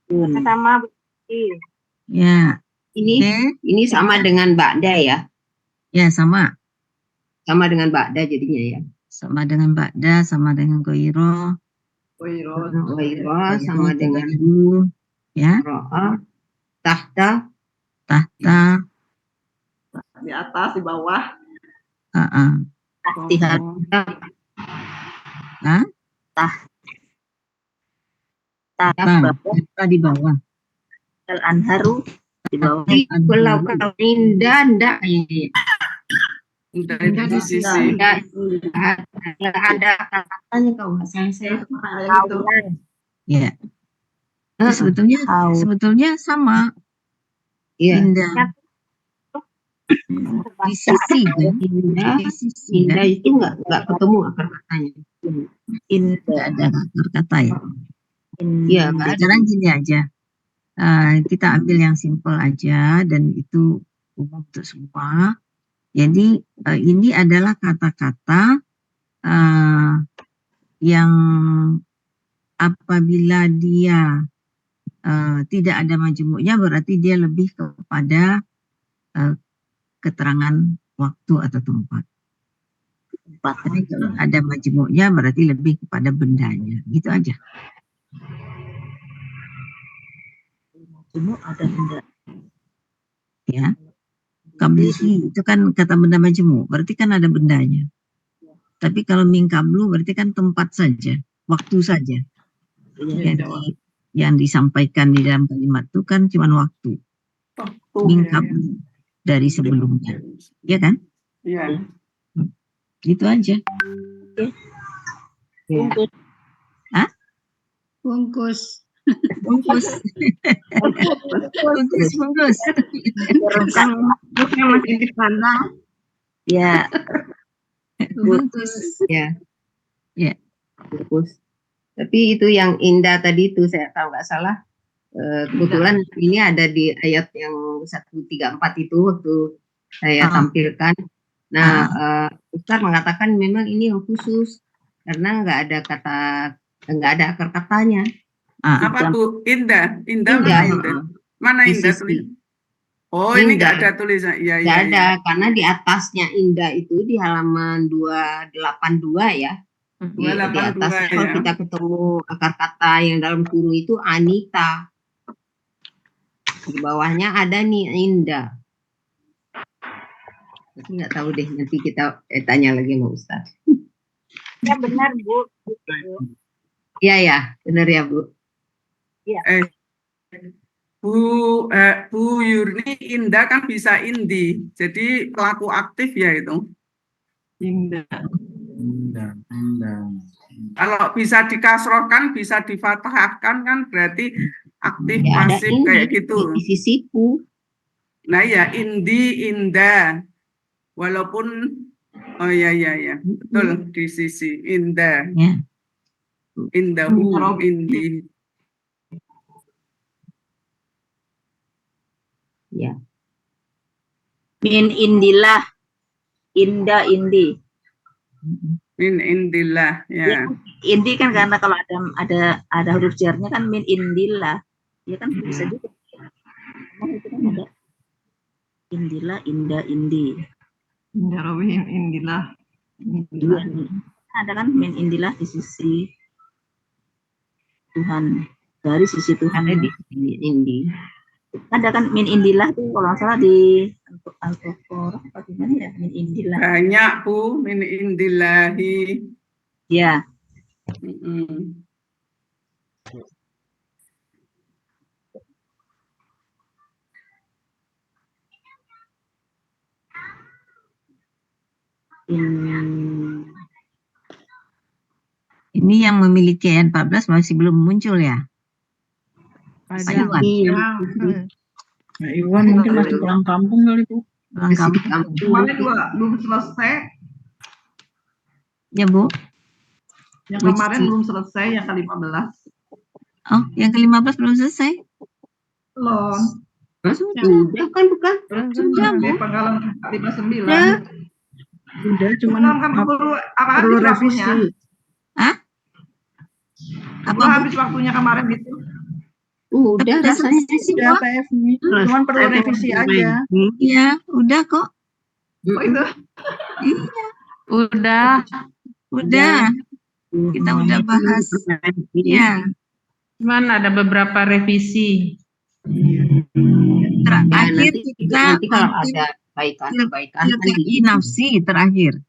Sama Bu Betty. Ya. Ini sama dengan Ba'da ya? Ya, sama. Sama dengan Ba'da jadinya ya? Sama dengan Ba'da, sama dengan Goiro. Sama dengan ya. Ro'a, tahta. Di atas, di bawah. Tahta di bawah. Al-Anharu di bawah. Kalau indah enggak kayaknya. Ada katanya kalau nggak salah saya. Ya. Sebetulnya sama. Iya. Indah. Di sisi indah itu nggak ketemu akar katanya. Indah ada akar kata ya. Iya. Sekarang gini aja. Kita ambil yang simpel aja dan itu umum untuk semua. Jadi ini adalah kata-kata yang apabila dia tidak ada majemuknya berarti dia lebih kepada keterangan waktu atau tempat. Tapi kalau ada majemuknya berarti lebih kepada bendanya. Gitu aja. Majemuk ada benda. Ya. Kablihi itu kan kata benda majemuk, berarti kan ada bendanya. Tapi kalau min kablu berarti kan tempat saja, waktu saja. Yang disampaikan di dalam kalimat itu kan cuma waktu. Min kablu dari sebelumnya. Ya kan? Iya. Gitu aja. Bungkus. Hah? Bungkus. Bungkus. Masih di sana. Ya. Bungkus. Ya. Ya. Bungkus. Tapi itu yang indah tadi itu saya kalau nggak salah. Kebetulan ini ada di ayat yang 134 itu waktu saya tampilkan. Nah, Ustaz mengatakan memang ini yang khusus karena nggak ada akar katanya. Apa Bu? Indah mana indah? Mana indah tulis? Oh, ini nggak ada tulisan. Iya. Nggak ada karena di atasnya indah itu di halaman 282 ya. Di atasnya kalau ya. kita ketemu akar kata yang dalam kurung itu Anita. Di bawahnya ada nih Indah. Tapi nggak tahu deh, nanti kita tanya lagi sama Ustaz. Ya benar Bu. Iya ya, benar ya Bu. Iya. Bu Yurni, Indah kan bisa Indi, jadi pelaku aktif ya itu. Indah. Kalau bisa dikasrohkan, bisa difathahkan kan berarti aktif Ya, ada pasif Indi kayak gitu. di sisiku. Nah ya Indi, Indah, walaupun oh ya betul di sisi Indah, Indahu, Indi. Ya. Min indilah, Indah indi. Min indillah ya. Indi kan karena kalau ada huruf jarnya kan min indilah. Ya kan bisa juga. Itu kan ada indilah, indah, indi. Indah Robin, indilah. Ada kan min indilah di sisi Tuhan, dari sisi Tuhan. Ada di sini Indi. Ada kan min indilah tuh kalau nggak salah di Al-Baqarah apa gimana ya, min indilah. Banyak Bu, min indillahi. Ya. Ini yang memiliki N14 masih belum muncul ya? Pak Iwan. Pak Iwan mungkin masih pulang kampung kali Bu. Pulang kampung. Kemarin belum selesai. Ya Bu. Yang kemarin belum selesai, yang ke-15. Oh, yang ke-15 belum selesai? Belum. Sudah kan bukan? Sudah Bu. Pengalaman 59. Udah, cuman perlu revisi. Hah? Apa habis waktunya kemarin gitu? Udah rasanya sih udah PF ini. Cuman perlu revisi aja. Iya, udah kok. Oh itu? Iya. Udah. Kita udah bahas. Iya. Cuman ada beberapa revisi. Terakhir kita nanti kalau ada kebaikan nafsi terakhir.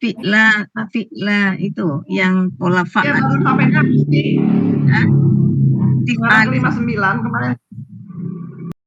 Fi'la itu yang pola fa'al. Ya baru sampai nafsi. Kemarin 59 kemarin